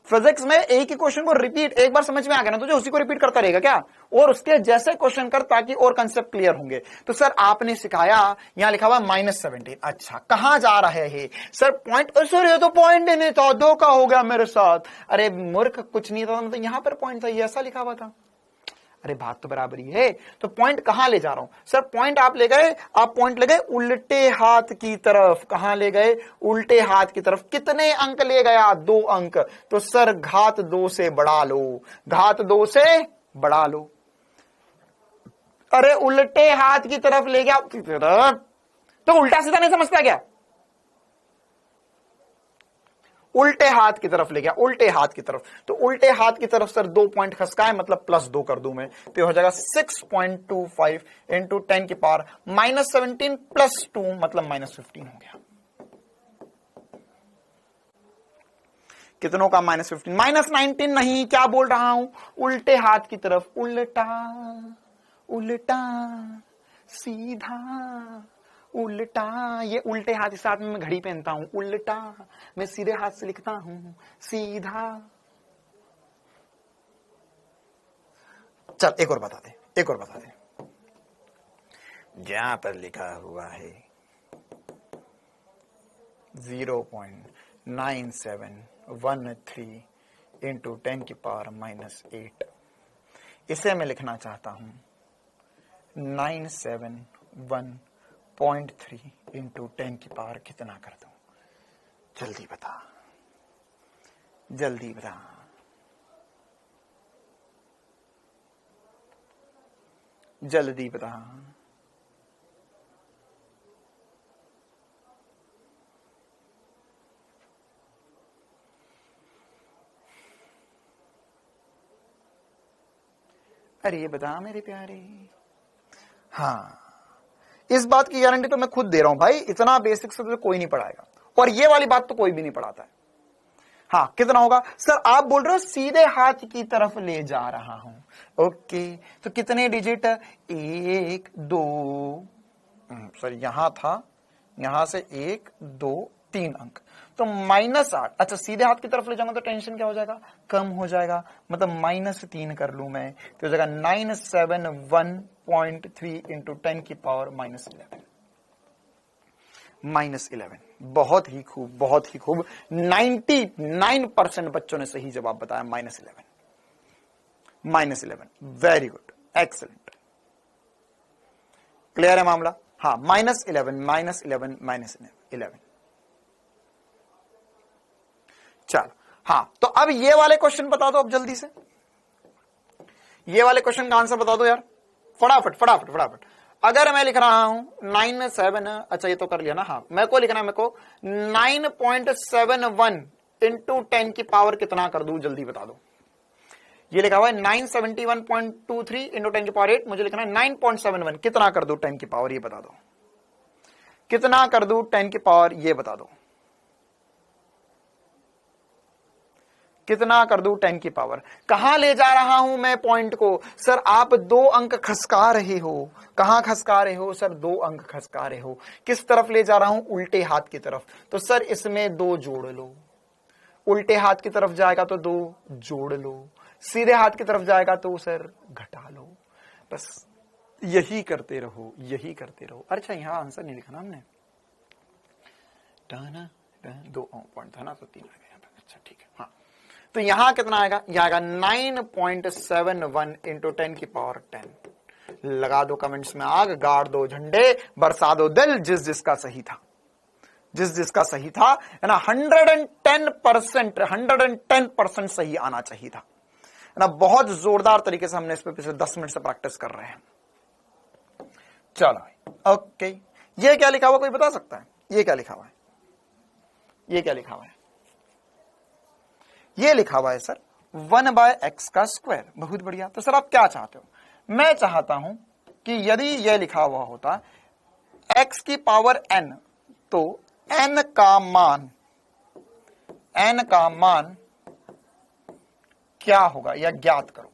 फिजिक्स में। एक ही क्वेश्चन को रिपीट, एक बार समझ में आ गया ना तुझे, उसी को रिपीट करता रहेगा क्या, और उसके जैसे क्वेश्चन कर ताकि और कंसेप्ट क्लियर होंगे। तो सर आपने सिखाया, यहां लिखा हुआ -17, अच्छा कहां जा रहे हैं सर, पॉइंट, सर ये तो पॉइंट नहीं था, धोखा हो गया मेरे साथ, अरे मूर्ख कुछ नहीं था, मतलब यहां पर पॉइंट था, ये ऐसा लिखा हुआ था, अरे बात तो बराबरी है। तो पॉइंट कहां ले जा रहा हूं सर, पॉइंट आप ले गए, आप पॉइंट ले गए उल्टे हाथ की तरफ, कहां ले गए, उल्टे हाथ की तरफ। कितने अंक ले गया, 2 अंक, तो सर घात 2 से बढ़ा लो, घात 2 से बढ़ा लो। अरे उल्टे हाथ की तरफ ले गया, तो उल्टा सीधा नहीं समझता क्या, उल्टे हाथ की तरफ ले गया, उल्टे हाथ की तरफ, तो उल्टे हाथ की तरफ सर 2 पॉइंट खसकाए, मतलब +2 कर दूं मैं, तो ये हो जाएगा 6.25 इंटू 10 की पावर माइनस 17 प्लस 2 मतलब -15 हो गया। कितनों का -15, -19 नहीं, क्या बोल रहा हूं, उल्टे हाथ की तरफ, उल्टा उल्टा सीधा उल्टा, ये उल्टे हाथ के साथ में मैं घड़ी पहनता हूं, उल्टा, मैं सीधे हाथ से लिखता हूं सीधा। चल एक और बता दे, एक और बता दे, जहां पर लिखा हुआ है 0.9713 इंटू 10 की पावर -8, इसे मैं लिखना चाहता हूं 971.3 इंटू 10 की पावर कितना कर दूं, जल्दी बता, जल्दी बता। जल्दी बता, अरे ये बता मेरे प्यारे। हाँ, इस बात की गारंटी तो मैं खुद दे रहा हूं भाई, इतना बेसिक से तो कोई नहीं पढ़ाएगा, और ये वाली बात तो कोई भी नहीं पढ़ाता है। हाँ, कितना होगा सर, आप बोल रहे हो सीधे हाथ की तरफ ले जा रहा हूं, ओके, तो कितने डिजिट, 1 2, सर यहां था, यहां से 1 2 3 अंक, तो -8, अच्छा सीधे हाथ की तरफ ले जाऊंगा तो टेंशन क्या हो जाएगा, कम हो जाएगा, मतलब -3 कर लू मैं, तो हो जाएगा 971.3 इंटू 10 की पावर -11। बहुत ही खूब, बहुत ही खूब, 99% बच्चों ने सही जवाब बताया, -11, वेरी गुड, एक्सलेंट, क्लियर है मामला। हाँ, -11। चलो, हाँ, तो अब ये वाले क्वेश्चन बता दो, अब जल्दी से ये वाले क्वेश्चन का आंसर बता दो यार, फटाफट फटाफट फटाफट। अगर मैं लिख रहा हूं 97, अच्छा ये तो कर लिया ना, हाँ, मेरे को लिखना है, मेरे को 9.71 इंटू 10 की पावर कितना कर दूं, जल्दी बता दो। ये लिखा हुआ है 971.23 इंटू 10 की पावर 8, मुझे लिखना है 9.71, कितना कर दूं 10 की पावर, ये बता दो, कितना कर दूं 10 की पावर, ये बता दो, कितना कर दूं 10 की पावर। कहां ले जा रहा हूं मैं पॉइंट को, सर आप 2 अंक खसका रहे हो, कहां खसका रहे हो सर, 2 अंक खसका रहे हो, किस तरफ ले जा रहा हूं, उल्टे हाथ की तरफ, तो सर इसमें 2 जोड़ लो, उल्टे हाथ की तरफ जाएगा तो 2 जोड़ लो, सीधे हाथ की तरफ जाएगा तो सर घटा लो, बस यही करते रहो, यही करते रहो। अच्छा यहां आंसर नहीं लिखा ना हमने, 2 पॉइंट था ना, तो 3 आ गया। अच्छा ठीक है, हाँ तो यहां कितना आएगा, यह आएगा 9.71 इंटू 10 की पावर 10। लगा दो कमेंट्स में आग, गाड़ दो झंडे, बरसा दो दिल, जिस जिसका सही था, जिस जिसका सही था, है ना। 110% सही आना चाहिए था, है ना। बहुत जोरदार तरीके से हमने इस पे पिछले 10 मिनट से प्रैक्टिस कर रहे हैं। चलो ओके, ये क्या लिखा हुआ कोई बता सकता है, ये क्या लिखा हुआ है, ये क्या लिखा हुआ है? ये लिखा हुआ है सर 1/x का स्क्वायर। बहुत बढ़िया। तो सर आप क्या चाहते हो? मैं चाहता हूं कि यदि यह लिखा हुआ होता x की पावर n, तो n का मान क्या होगा, या ज्ञात करो।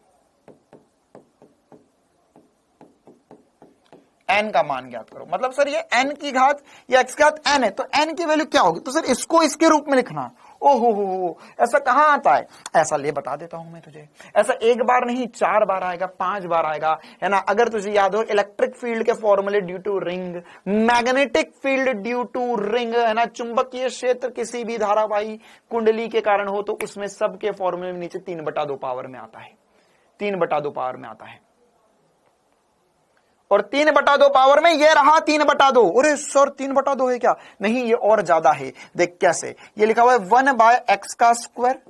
n का मान ज्ञात करो, मतलब सर ये n की घात या x की घात n है, तो n की वैल्यू क्या होगी? तो सर इसको इसके रूप में लिखना। ओहो हो, ऐसा कहां आता है? ऐसा ले बता देता हूं मैं तुझे। ऐसा एक बार नहीं, 4 बार आएगा, 5 बार आएगा, है ना। अगर तुझे याद हो इलेक्ट्रिक फील्ड के फॉर्मूले, due to ring, magnetic field due to ring, है ना। चुंबकीय क्षेत्र किसी भी धारावाही कुंडली के कारण हो, तो उसमें सबके फॉर्मूले में नीचे 3/2 पावर में आता है, 3/2 पावर में आता है। और 3/2 पावर में ये रहा 3/2। अरे सर 3/2 है क्या? नहीं, ये और ज्यादा है। देख कैसे, ये लिखा हुआ है 1/x का स्क्वायर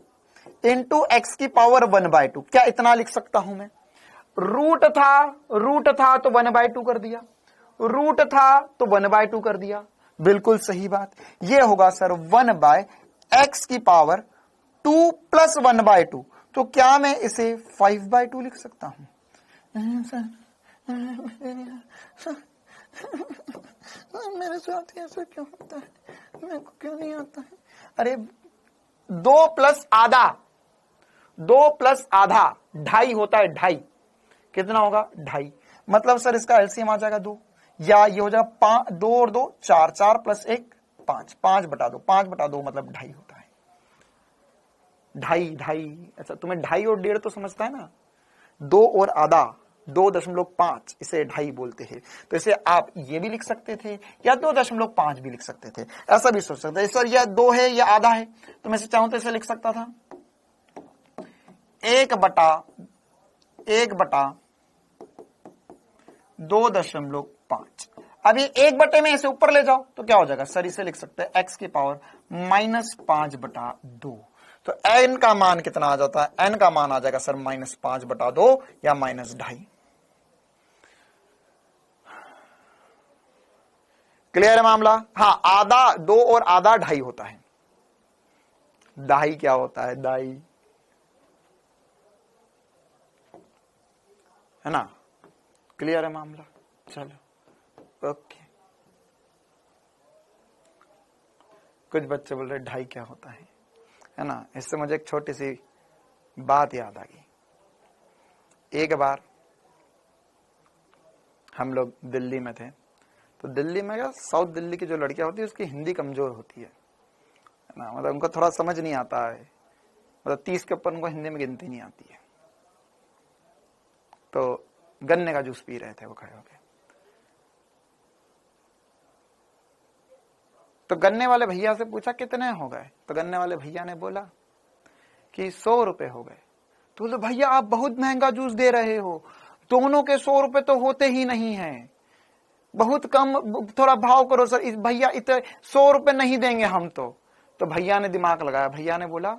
इंटू x की पावर 1/2। क्या इतना लिख सकता हूं मैं? रूट था तो 1/2 कर दिया, रूट था तो 1/2 कर दिया। बिल्कुल सही बात। ये होगा सर 1/x की पावर 2 प्लस 1/2। तो क्या मैं इसे 5/2 लिख सकता हूं? मेरे साथ ऐसा क्यों होता है, मेरे को क्यों नहीं आता है? अरे 2 प्लस आधा, 2 प्लस आधा 2.5 होता है, 2.5 कितना होगा? 2.5। मतलब सर इसका एलसीएम आ जाएगा 2, या ये हो जाएगा 2 और 2 4, 4 प्लस 1 5, 5/2, 5/2 मतलब 2.5 होता है। 2.5। अच्छा तुम्हें 2.5 और 1.5 तो समझता है ना, 2 और आधा 2.5, इसे 2.5 बोलते हैं। तो इसे आप ये भी लिख सकते थे या 2.5 भी लिख सकते थे, ऐसा भी सोच सकते थे। सर यह 2 है या आधा है, तो मैं इसे चाहूं तो इसे लिख सकता था 1/2.5। अब ये 1/2 में इसे ऊपर ले जाओ तो क्या हो जाएगा सर? इसे लिख सकते हैं x की पावर -5/2। तो n का मान कितना आ जाता है? n का मान आ जाएगा सर -5/2 या -2.5। क्लियर है मामला? हाँ, आधा 2 और आधा 2.5 होता है। 2.5 क्या होता है? 2.5 है ना। क्लियर है मामला? चलो ओके। कुछ बच्चे बोल रहे 2.5 क्या होता है ना। इससे मुझे एक छोटी सी बात याद आ गई। एक बार हम लोग दिल्ली में थे, तो दिल्ली में क्या, साउथ दिल्ली की जो लड़कियां होती है उसकी हिंदी कमजोर होती है ना, मतलब उनको थोड़ा समझ नहीं आता है, मतलब 30 के ऊपर उनको हिंदी में गिनती नहीं आती है। तो गन्ने का जूस पी रहे थे वो खड़े होके, तो गन्ने वाले भैया से पूछा कितने हो गए, तो गन्ने वाले भैया ने बोला कि 100 रुपए हो गए। तो बोले भैया आप बहुत महंगा जूस दे रहे हो, दोनों के 100 रुपए तो होते ही नहीं है, बहुत कम, थोड़ा भाव करो सर। इस भैया इतने 100 रुपए नहीं देंगे हम तो भैया ने दिमाग लगाया, भैया ने बोला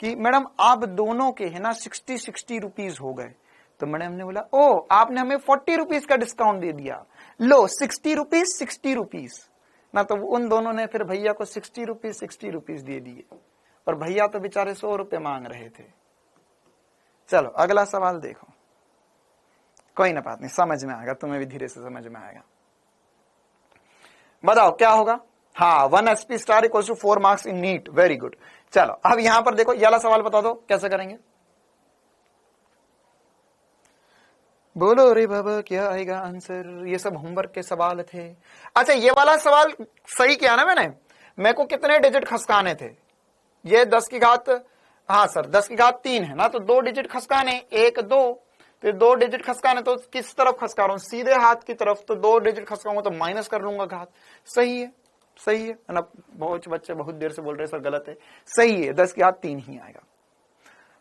कि मैडम आप दोनों के है ना 60 रुपीज हो गए। तो मैडम ने बोला ओ आपने हमें 40 रुपीज का डिस्काउंट दे दिया, लो 60 रुपीज ना। तो उन दोनों ने फिर भैया को 60 रुपीज दे दिए, और भैया तो बेचारे 100 रुपए मांग रहे थे। चलो अगला सवाल देखो, कोई ना बात नहीं, समझ में आएगा, तुम्हें भी धीरे से समझ में आएगा। बताओ क्या होगा? हाँ 1 SP star equal to 4 marks in NEET. Very good. चलो अब यहां पर देखो, ये वाला सवाल बता दो कैसे करेंगे। बोलो रे बाबा क्या आएगा आंसर? ये सब होमवर्क के सवाल थे। अच्छा ये वाला सवाल सही किया ना मैंने, मेरे को कितने डिजिट खसकाने थे? ये 10 की घात, हाँ सर 10 की घात 3 है ना, तो 2 डिजिट खसकाने, 1 2, तो 2 डिजिट खसकाने, तो किस तरफ खसका रहा हूं, सीधे हाथ की तरफ, तो 2 डिजिट खसकाऊंगा तो माइनस कर लूंगा घात। सही है, सही है ना। बहुत बच्चे बहुत देर से बोल रहे हैं सर गलत है, सही है, 10 की घात 3 ही आएगा।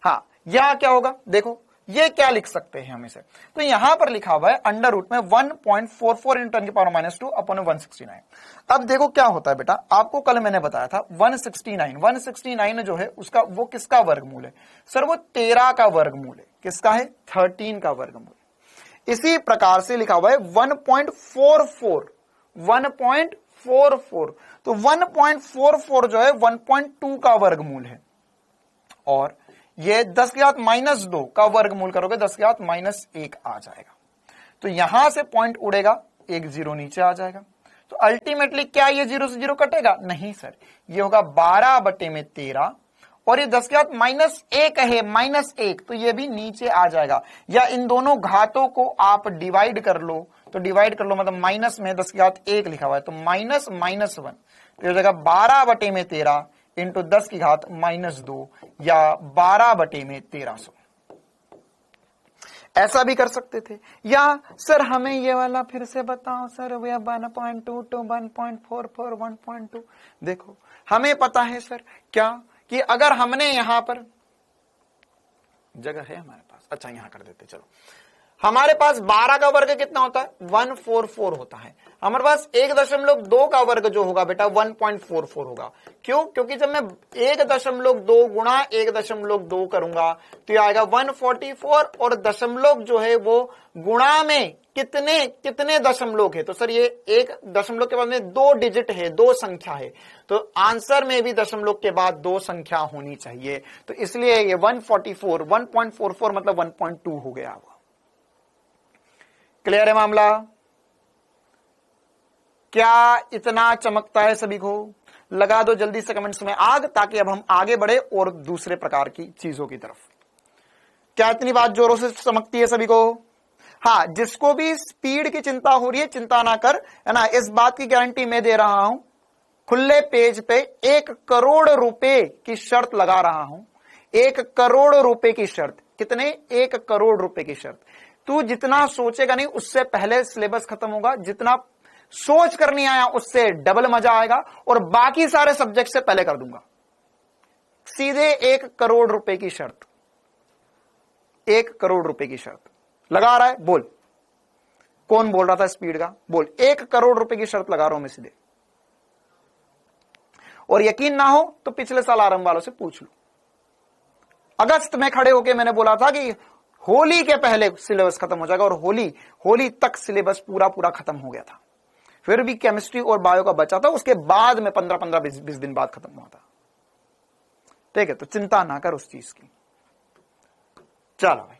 हाँ, यहां क्या होगा देखो, ये क्या लिख सकते हैं हम इसे, तो यहां पर लिखा हुआ है अंडर रूट में 1.44 × 10⁻², अपॉन 169। अब देखो क्या होता है बेटा, आपको कल मैंने बताया था 169 जो है उसका वो किसका वर्गमूल है सर, वो 13 का वर्गमूल है। किसका है, 13 का वर्गमूल। इसी प्रकार से लिखा हुआ है 1.44, तो 1.44 जो है 1.2 का वर्गमूल है, और ये 10 की घात -2 का वर्गमूल करोगे 10 की घात -1 आ जाएगा। तो यहां से पॉइंट उड़ेगा, एक 0 नीचे आ जाएगा। तो अल्टीमेटली क्या ये 0 से 0 कटेगा, नहीं सर, ये होगा 12/13, और ये 10 की घात -1 है, -1, तो ये भी नीचे आ जाएगा। या इन दोनों घातों को आप डिवाइड कर लो, तो डिवाइड कर लो, मतलब माइनस में 10 की घात 1 लिखा हुआ है, तो -1, तो ये हो जाएगा 12/13 इंटू 10 की घात -2, या 12/1300। ऐसा भी कर सकते थे। या सर हमें ये वाला फिर से बताओ सर, 1.2 to 1.44 1.2। देखो हमें पता है सर क्या, कि अगर हमने यहां पर जगह है हमारे पास, अच्छा यहां कर देते, चलो हमारे पास 12 का वर्ग कितना होता है, 144 होता है। हमारे पास 1.2 का वर्ग जो होगा बेटा 1.44 होगा। क्यों, क्योंकि जब मैं 1.2 गुणा 1.2 करूंगा तो ये आएगा 144, और दशमलव जो है वो गुणा में कितने दशमलव है, तो सर ये एक दशमलव के बाद में 2 डिजिट है, 2 संख्या है, तो आंसर में भी दशमलव के बाद 2 संख्या होनी चाहिए। तो इसलिए ये 144 1.44 मतलब 1.2 हो गया। क्लियर है मामला? क्या इतना चमकता है सभी को? लगा दो जल्दी से कमेंट्स में आग, ताकि अब हम आगे बढ़े और दूसरे प्रकार की चीजों की तरफ। क्या इतनी बात जोरों से चमकती है सभी को? हाँ, जिसको भी स्पीड की चिंता हो रही है चिंता ना कर, है ना, इस बात की गारंटी मैं दे रहा हूं, खुले पेज पे 1 करोड़ रुपए की शर्त लगा रहा हूं। 1 करोड़ रुपए की शर्त, कितने, 1 करोड़ रुपए की शर्त। तू जितना सोचेगा नहीं उससे पहले सिलेबस खत्म होगा, जितना सोच कर नहीं आया उससे डबल मजा आएगा, और बाकी सारे सब्जेक्ट से पहले कर दूंगा। सीधे 1 करोड़ रुपए की शर्त, 1 करोड़ रुपए की शर्त लगा रहा है। बोल, कौन बोल रहा था स्पीड का? बोल, 1 करोड़ रुपए की शर्त लगा रहा हूं मैं सीधे। और यकीन ना हो तो पिछले साल आरंभ वालों से पूछ लो। अगस्त में खड़े होकर मैंने बोला था कि होली के पहले सिलेबस खत्म हो जाएगा, और होली तक सिलेबस पूरा खत्म हो गया था। फिर भी केमिस्ट्री और बायो का बचा था, उसके बाद में 15-20 दिन बाद खत्म हुआ था। ठीक है, तो चिंता ना कर उस चीज की। चलो भाई,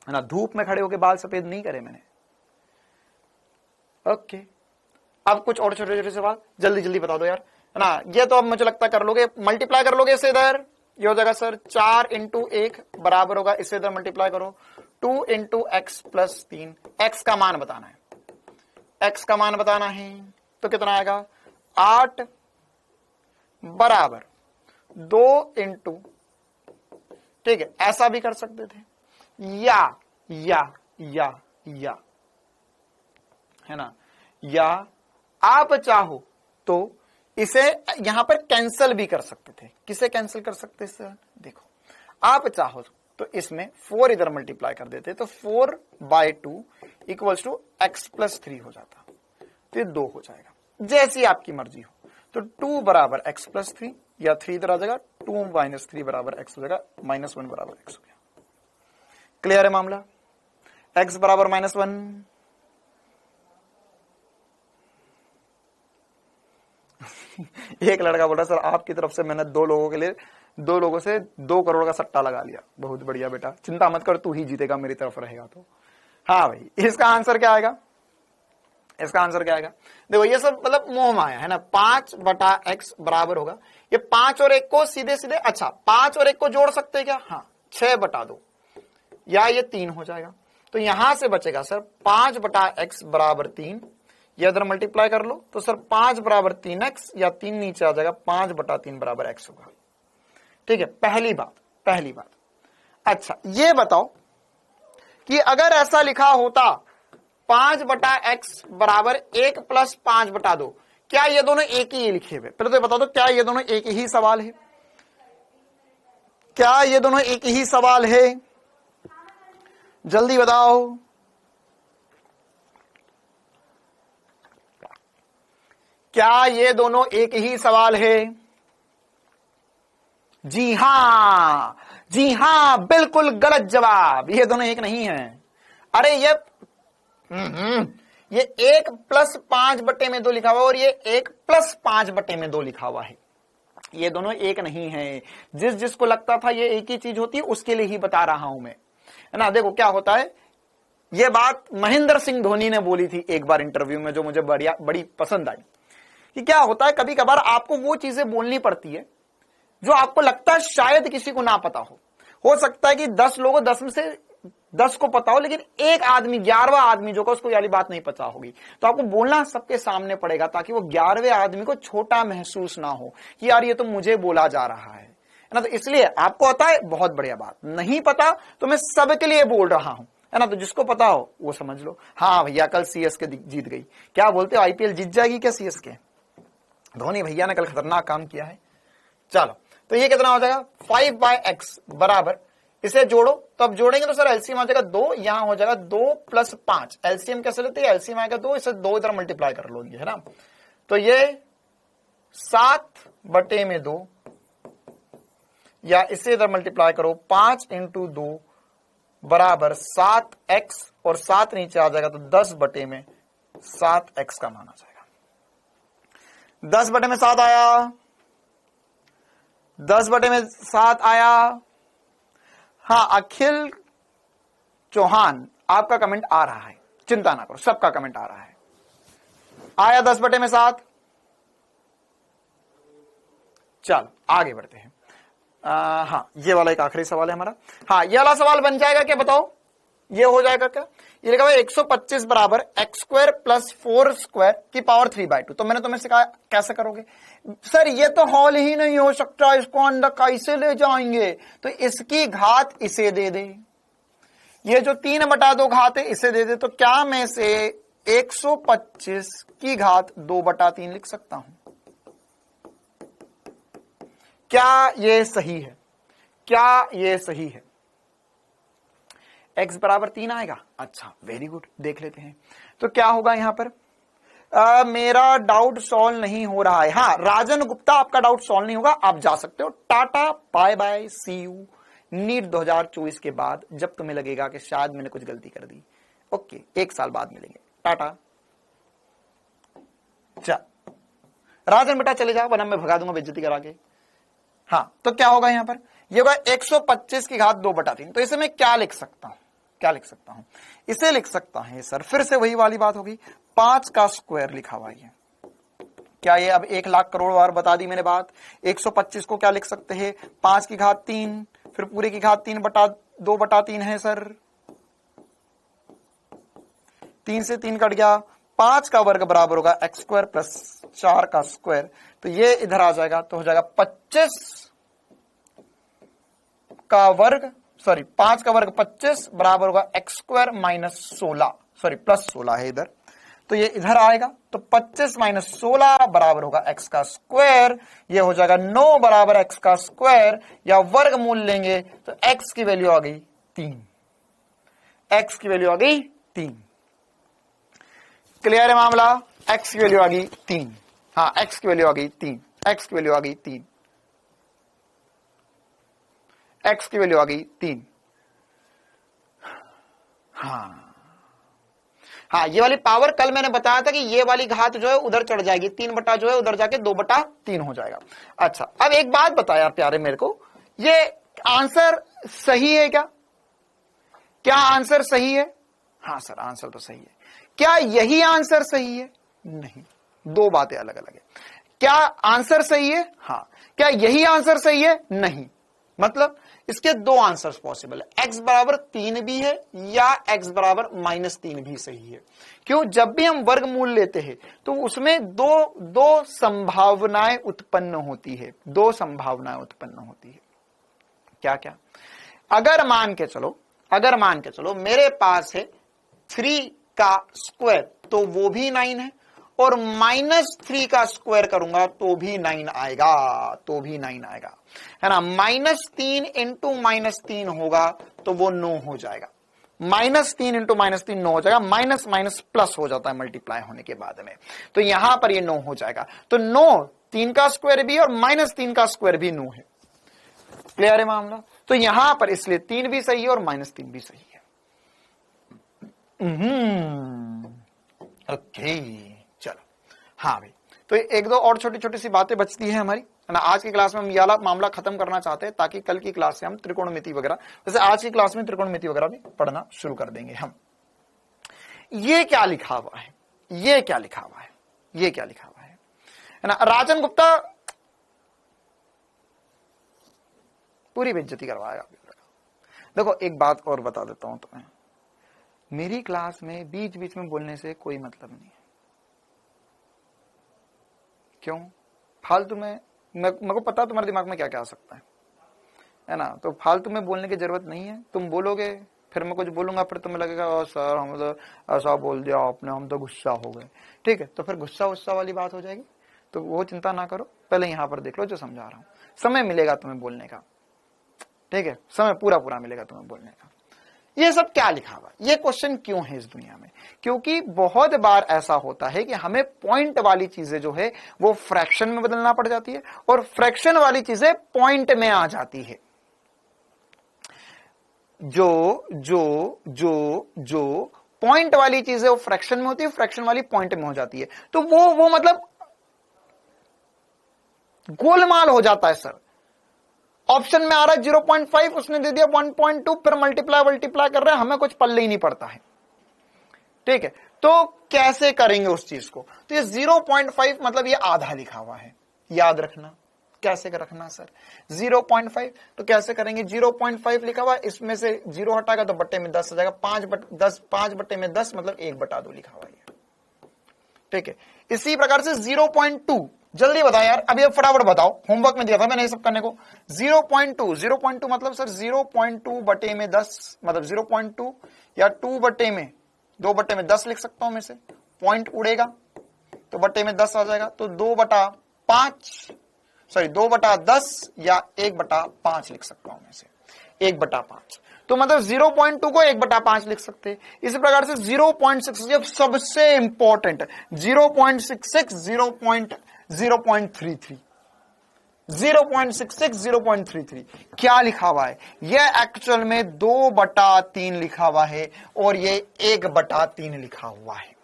है ना, धूप में खड़े होकर बाल सफेद नहीं करे मैंने। ओके, अब कुछ और छोटे छोटे सवाल जल्दी जल्दी बता दो यार, है ना। ये तो अब मुझे लगता कर लोगे, मल्टीप्लाई कर लोगे इसे इधर, ये हो जाएगा सर 4 × 1 बराबर होगा, इसे इधर मल्टीप्लाई करो 2 × x + 3। x का मान बताना है, x का मान बताना है, तो कितना आएगा 8 बराबर 2 × ठीक है, ऐसा भी कर सकते थे, या है ना, या आप चाहो तो इसे यहां पर कैंसिल भी कर सकते थे। किसे कैंसिल कर सकते सर? देखो, आप चाहो तो इसमें 4 इधर मल्टीप्लाई कर देते, तो 4/2 = x + 3 हो जाता, तो ये 2 हो जाएगा, जैसी आपकी मर्जी हो। तो 2 बराबर x + 3, या 3 इधर आ जाएगा, 2 - 3 बराबर x हो जाएगा, -1 बराबर x हो गया। क्लियर है मामला? x बराबर -1। एक लड़का बोल रहा सर आपकी तरफ से मैंने 2 लोगों से 2 करोड़ का सट्टा लगा लिया। बहुत बढ़िया बेटा, चिंता मत कर, तू ही जीतेगा मेरी तरफ रहेगा तो। हाँ भाई, इसका आंसर क्या आएगा? इसका आंसर क्या आएगा? देखो, ये सब मतलब मोह माया है ना। 5/x बराबर होगा, ये 5 और 1 को सीधे अच्छा 5 और 1 को जोड़ सकते हैं क्या? हाँ, 6/2, या ये 3 हो जाएगा। तो यहां से बचेगा सर 5/x बराबर 3, ये इधर मल्टीप्लाई कर लो, तो सर 5 बराबर 3x, या 3 नीचे आ जाएगा, 5/3 बराबर x होगा। ठीक है, पहली बात। अच्छा ये बताओ कि अगर ऐसा लिखा होता 5/x बराबर 1 + 5/2, क्या ये दोनों एक ही लिखे हुए? पहले तो बता दो, क्या ये दोनों एक ही सवाल है? क्या ये दोनों एक ही सवाल है? जल्दी बताओ। क्या ये दोनों एक ही सवाल है? जी हां, बिल्कुल गलत जवाब। ये दोनों एक नहीं है। अरे ये 1 + 5/2 लिखा हुआ और ये 1 + 5/2 लिखा हुआ है। ये दोनों एक नहीं है। जिसको लगता था ये एक ही चीज होती है उसके लिए ही बता रहा हूं मैं, है ना। देखो क्या होता है, ये बात महेंद्र सिंह धोनी ने बोली थी एक बार इंटरव्यू में, जो मुझे बड़ी पसंद आई, कि क्या होता है कभी कभार आपको वो चीजें बोलनी पड़ती है जो आपको लगता है शायद किसी को ना पता हो सकता है कि 10 लोगों 10 में से 10 को पता हो, लेकिन एक आदमी 11वां आदमी जो का उसको वाली बात नहीं पता होगी, तो आपको बोलना सबके सामने पड़ेगा ताकि वो 11वें आदमी को छोटा महसूस ना हो कि यार ये तो मुझे बोला जा रहा है ना। तो इसलिए आपको पता है, बहुत बढ़िया बात। नहीं पता तो मैं सबके लिए बोल रहा हूं, है ना। तो जिसको पता हो वो समझ लो। हाँ भैया, कल सीएसके जीत गई। क्या बोलते हो, आईपीएल जीत जाएगी क्या सीएसके? धोनी भैया ने कल खतरनाक काम किया है। चलो, तो ये कितना हो जाएगा, 5/x बराबर, इसे जोड़ो। तो अब जोड़ेंगे तो सर एलसीएम आ जाएगा 2, यहां हो जाएगा 2 + 5। एलसीएम कैसे लेते हैं, एलसीएम आएगा 2, इसे 2 इधर मल्टीप्लाई कर लो, है ना। तो ये 7/2, या इसे इधर मल्टीप्लाई करो, 5 × 2 बराबर 7x, और 7 नीचे आ जाएगा तो 10/7x का मान आ जाएगा। 10/7 आया, 10/7 आया। हाँ, अखिल चौहान आपका कमेंट आ रहा है, चिंता ना करो, सबका कमेंट आ रहा है। आया 10/7। चलो आगे बढ़ते हैं। हाँ, ये वाला एक आखिरी सवाल है हमारा। हाँ, ये वाला सवाल बन जाएगा क्या, बताओ? ये हो जाएगा क्या? ये लिखा हुआ 125 बराबर x² + 4² की पावर 3/2। तो मैंने तुम्हें सिखाया कैसे करोगे। सर ये तो हॉल ही नहीं हो सकता, इसको अंदर कैसे ले जाएंगे? तो इसकी घात इसे दे दे, ये जो 3/2 घात है इसे दे दे। तो क्या मैं से 125 की घात 2/3 लिख सकता हूं? क्या ये सही है? क्या ये सही है? x बराबर 3 आएगा। अच्छा, वेरी गुड, देख लेते हैं। तो क्या होगा यहां पर? मेरा डाउट सॉल्व नहीं हो रहा है। हाँ, राजन गुप्ता, आपका डाउट सॉल्व नहीं होगा, आप जा सकते हो। Tata, bye bye, see you. NEET 2024 के बाद जब तुम्हें लगेगा कि शायद मैंने कुछ गलती कर दी, ओके, 1 साल बाद मिलेंगे। टाटा। चल राजन बेटा चले जाओ, वरना मैं भगा दूंगा बेइज्जती करा के। हाँ, तो क्या होगा यहां पर? ये होगा 125 की घात 2/3। तो इसे मैं क्या लिख सकता हूं? इसे लिख सकता है सर, फिर से वही वाली बात होगी, 5 का स्क्वायर लिखा हुआ है। क्या ये अब 1 लाख करोड़ बार बता दी मैंने बात। 125 को क्या लिख सकते हैं? 5 की घात 3, फिर पूरे की घात 2/3 है सर। 3 से 3 कट गया, 5 का वर्ग बराबर होगा x² + 4 का स्क्वायर। तो ये इधर आ जाएगा, तो हो जाएगा 25 का वर्ग, सॉरी 5 का वर्ग 25 बराबर होगा x² - 16, सॉरी +16 है इधर, तो ये इधर आएगा। तो 25 - 16 बराबर होगा x का स्क्वायर। ये हो जाएगा 9 बराबर x का स्क्वायर, या वर्गमूल लेंगे तो x की वैल्यू आ गई 3। x की वैल्यू आ गई 3। क्लियर है मामला? x की वैल्यू आ गई 3। हाँ, x की वैल्यू आ गई 3, x की वैल्यू आ गई 3, x की वैल्यू आ गई 3। हाँ, ये वाली पावर कल मैंने बताया था कि ये वाली घात जो है उधर चढ़ जाएगी, 3 बटा जो है उधर जाके 2/3 हो जाएगा। अच्छा, अब एक बात बताया प्यारे मेरे को, ये आंसर सही है क्या? क्या आंसर सही है? हाँ सर, आंसर तो सही है। क्या यही आंसर सही है? नहीं, दो बातें अलग अलग है। क्या आंसर सही है? हाँ। क्या यही आंसर सही है? नहीं। मतलब इसके दो आंसर्स पॉसिबल है, x बराबर 3 भी है या x बराबर -3 भी सही है। क्यों? जब भी हम वर्गमूल लेते हैं तो उसमें दो संभावनाएं उत्पन्न होती है, दो संभावनाएं उत्पन्न होती है। क्या क्या? अगर मान के चलो मेरे पास है 3 का स्क्वायर तो वो भी 9 है, और -3 का स्क्वायर करूंगा तो भी 9 आएगा, है ना। -3 इंटू -3 होगा तो वो 9 हो जाएगा। -3 इंटू -3 9 हो जाएगा, माइनस माइनस प्लस हो जाता है मल्टीप्लाई होने के बाद में, तो यहां पर ये 9 हो जाएगा। तो 9 3 का स्क्वायर भी और -3 का स्क्वायर भी 9 है। क्लियर है मामला? तो यहां पर इसलिए 3 भी सही है और -3 भी सही है। ओके चलो, हाँ भाई, तो एक दो और छोटी छोटी सी बातें बचती है हमारी, है ना। आज की क्लास में हम ये वाला मामला खत्म करना चाहते हैं ताकि कल की क्लास से हम त्रिकोणमिति वगैरह, वैसे आज की क्लास में त्रिकोणमिति वगैरह भी पढ़ना शुरू कर देंगे हम। ये क्या लिखा हुआ है, ये क्या लिखा हुआ है, ये क्या लिखा हुआ है ना। राजन गुप्ता पूरी बेइज्जती करवाएगा। देखो एक बात और बता देता हूं तुम्हें, मेरी क्लास में बीच बीच में बोलने से कोई मतलब नहीं है। क्यों? फालतू में, मेरे को पता तुम्हारे दिमाग में क्या क्या आ सकता है ना। तो फालतू में बोलने की जरूरत नहीं है। तुम बोलोगे, फिर मैं कुछ बोलूंगा, फिर तुम्हें लगेगा सर हम तो ऐसा बोल दिया आपने, हम तो गुस्सा हो गए। ठीक है, तो फिर गुस्सा वाली बात हो जाएगी, तो वो चिंता ना करो। पहले यहां पर देख लो जो समझा रहा हूं, समय मिलेगा तुम्हें बोलने का। ठीक है, समय पूरा मिलेगा तुम्हें बोलने का। ये सब क्या लिखा हुआ, ये क्वेश्चन क्यों है इस दुनिया में? क्योंकि बहुत बार ऐसा होता है कि हमें पॉइंट वाली चीजें जो है वो फ्रैक्शन में बदलना पड़ जाती है, और फ्रैक्शन वाली चीजें पॉइंट में आ जाती है। जो पॉइंट वाली चीजें वो फ्रैक्शन में होती है, फ्रैक्शन वाली पॉइंट में हो जाती है, तो वो मतलब गोलमाल हो जाता है सर। ऑप्शन में आ रहा है 0.5, उसने दे दिया 1.2, फिर मल्टीप्लाई कर रहे हैं, हमें कुछ पल्ले ही नहीं पड़ता है। ठीक है, तो कैसे करेंगे उस चीज को? तो ये 0.5 मतलब ये आधा लिखा हुआ है, याद रखना। कैसे रखना सर 0.5? तो कैसे करेंगे? 0.5 लिखा हुआ है, इसमें से 0 हटाएगा तो बट्टे में 10 हो जाएगा। 5 बट्टे में 10 मतलब 1/2 लिखा हुआ है। ठीक है, इसी प्रकार से 0.2, जल्दी बताओ यार, अभी अब फटाफट बताओ, होमवर्क में दिया था मैंने ये सब करने को। 0.2 मतलब सर 0.2 बटे में 10 मतलब 0.2 या 2 बटे में 10 लिख सकता हूं मैं से, पॉइंट उड़ेगा तो बटे में 10 आ जाएगा, तो 2/10 या 1/5 लिख सकता हूं मैं से, 1/5। तो मतलब 0.2 को 1/5 लिख सकते हैं। इसी प्रकार से 0.6 सबसे इंपॉर्टेंट 0.66 0.33 क्या लिखा हुआ है? यह एक्चुअल में 2/3 लिखा हुआ है, और ये 1/3 लिखा हुआ है।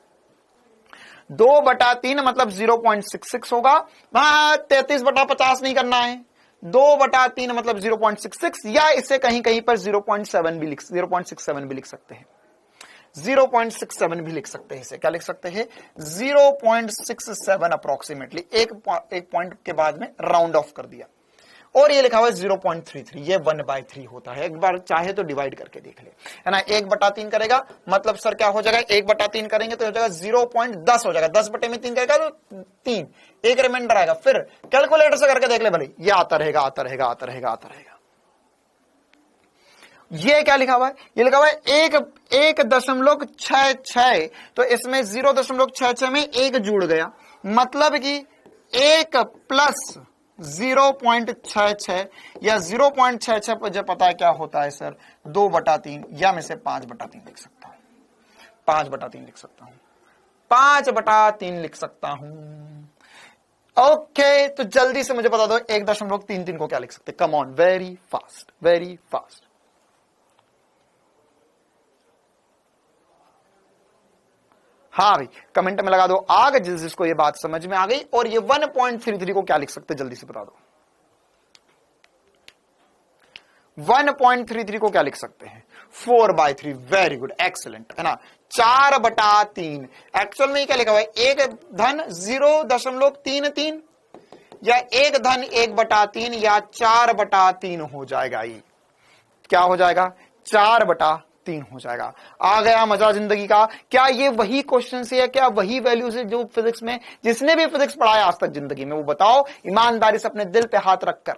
2/3 मतलब 0.66 होगा, 33/50 नहीं करना है। 2/3 मतलब 0.66, या इसे कहीं कहीं पर 0.67 भी लिख सकते हैं। 0.67 भी लिख सकते हैं। इसे क्या लिख सकते हैं? 0.67 अप्रोक्सीमेटली, एक पॉइंट के बाद में राउंड ऑफ कर दिया। और ये लिखा हुआ है 0.33, ये 1/3 होता है। एक बार चाहे तो डिवाइड करके देख ले, है ना। 1/3 करेगा मतलब सर क्या हो जाएगा? 1/3 करेंगे तो हो जाएगा 0.10 हो जाएगा। 10 बटे में 3 करेगा तो 3, एक रिमाइंडर आएगा। फिर कैलकुलेटर से करके देख ले भले, ये आता रहेगा। ये क्या लिखा हुआ है? ये लिखा हुआ है 1.66, तो इसमें 0.66 में 1 जुड़ गया, मतलब कि 1 प्लस 0.66 या 0.66 मुझे पता है क्या होता है सर, 2/3, या मैं से 5/3 लिख सकता हूं। 5/3 लिख सकता हूं। ओके, तो जल्दी से मुझे बता दो 1.33 को क्या लिख सकते? Come on, very fast. हाँ भाई, कमेंट में लगा दो आग जिसको ये बात समझ में आ गई। और ये 1.33 को क्या लिख सकते? जल्दी से बता दो। 1.33 को क्या लिख सकते हैं? 4/3। वेरी गुड, एक्सीलेंट, है ना। 4/3 एक्चुअल में क्या लिखा हुआ है? 1.033 या 1/1/3 या 4/3 हो जाएगा। ये क्या हो जाएगा? 4/3 हो जाएगा। आ गया मजा जिंदगी का। क्या ये वही क्वेश्चन से है? क्या वही वैल्यू से जो फिजिक्स में, जिसने भी फिजिक्स पढ़ाया आज तक जिंदगी में, वो बताओ ईमानदारी से अपने दिल पे हाथ रखकर।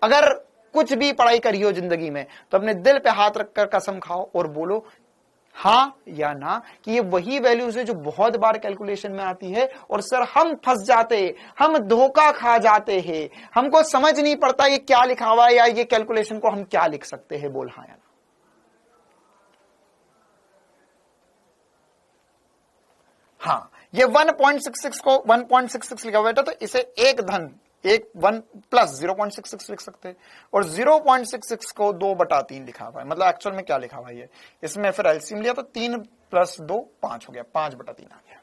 अगर कुछ भी पढ़ाई करी हो जिंदगी में तो अपने दिल पे हाथ रखकर कसम खाओ और बोलो हाँ या ना कि ये वही वैल्यूज है जो बहुत बार कैलकुलेशन में आती है और सर हम फंस जाते, हम धोखा खा जाते हैं, हमको समझ नहीं पड़ता ये क्या लिखा हुआ है या ये कैलकुलेशन को हम क्या लिख सकते हैं, बोल हाँ या ना। हाँ, ये 1.66 को 1.66 लिखा हुआ है तो इसे एक धन एक 1 प्लस 0.66 लिख सकते हैं और 0.66 को 2/3 लिखा हुआ है। मतलब एक्चुअल में क्या लिखा हुआ है, इसमें फिर एलसीएम लिया तो 3 + 2 5 हो गया, 5/3 आ गया।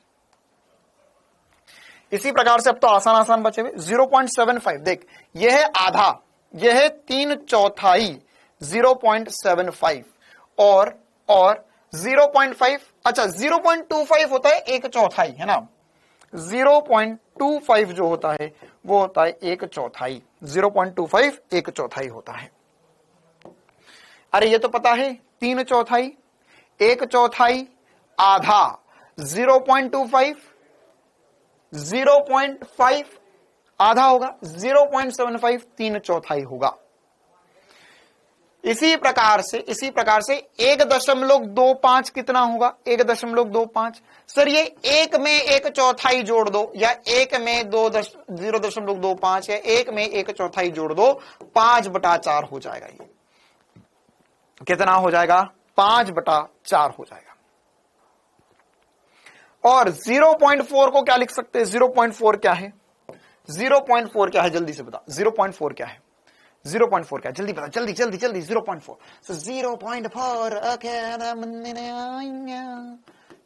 इसी प्रकार से अब तो आसान आसान बचे हुए 0.75, देख यह है आधा, यह है 3/4 0.75 और 0.5, अच्छा 0.25 होता है 1/4 है ना, 0.25 जो होता है वो होता है 1/4, 0.25 1/4 होता है। अरे ये तो पता है 3/4, 1/4 आधा 0.25, 0.5 आधा होगा 0.75, 3/4 होगा। इसी प्रकार से 1.25 कितना होगा, 1.25। सर ये 1 में 1/4 जोड़ दो या 1 में 0.25 या 1 में 1/4 जोड़ दो, 5/4 हो जाएगा। ये कितना हो जाएगा, 5/4 हो जाएगा। और 0.4 को क्या लिख सकते हैं, 0.4 क्या है, 0.4 क्या है जल्दी से बता, 0.4 क्या है, 0.4 क्या है जल्दी बता, जल्दी जल्दी जल्दी 0.4। सो 0.4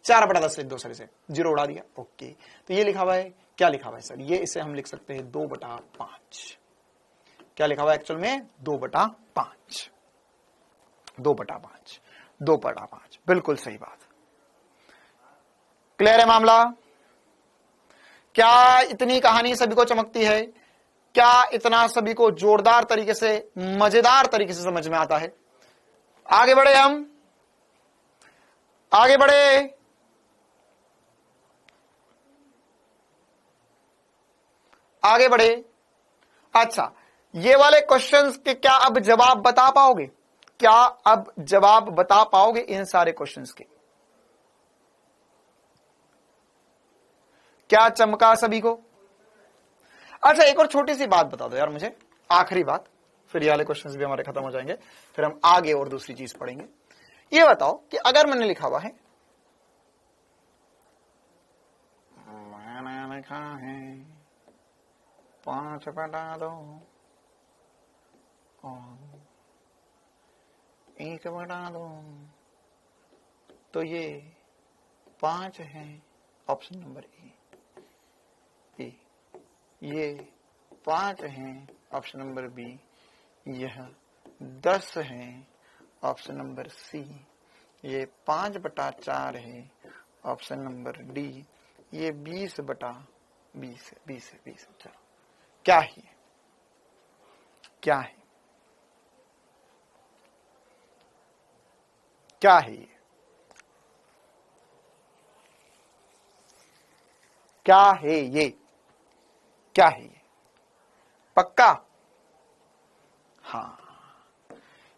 4/10 लिख दो सर, इसे 0 उड़ा दिया, ओके। तो ये लिखा हुआ है, क्या लिखा हुआ है सर, ये इसे हम लिख सकते हैं 2/5। क्या लिखा हुआ है एक्चुअल में, 2/5, 2/5, 2/5, बिल्कुल सही बात। क्लियर है मामला? क्या इतनी कहानी सभी को चमकती है? क्या इतना सभी को जोरदार तरीके से, मजेदार तरीके से समझ में आता है? आगे बढ़े, हम आगे बढ़े। आगे बढ़े। अच्छा, ये वाले क्वेश्चंस के क्या अब जवाब बता पाओगे? क्या अब जवाब बता पाओगे इन सारे क्वेश्चंस के? क्या चमका सभी को? अच्छा, एक और छोटी सी बात बता दो यार मुझे, आखिरी बात, फिर ये वाले क्वेश्चंस भी हमारे खत्म हो जाएंगे, फिर हम आगे और दूसरी चीज पढ़ेंगे। ये बताओ कि अगर मैंने लिखा हुआ है, मैंने लिखा है 5/2 1/2, तो ये 5 है, ऑप्शन नंबर ए। ये 5 है, ऑप्शन नंबर बी। यह 10 है, ऑप्शन नंबर सी। ये 5/4 है, ऑप्शन नंबर डी। ये 20/20 है, 20 है, 20। चलो, क्या है, क्या है, क्या है ये, क्या है ये, क्या है ये? पक्का? हाँ,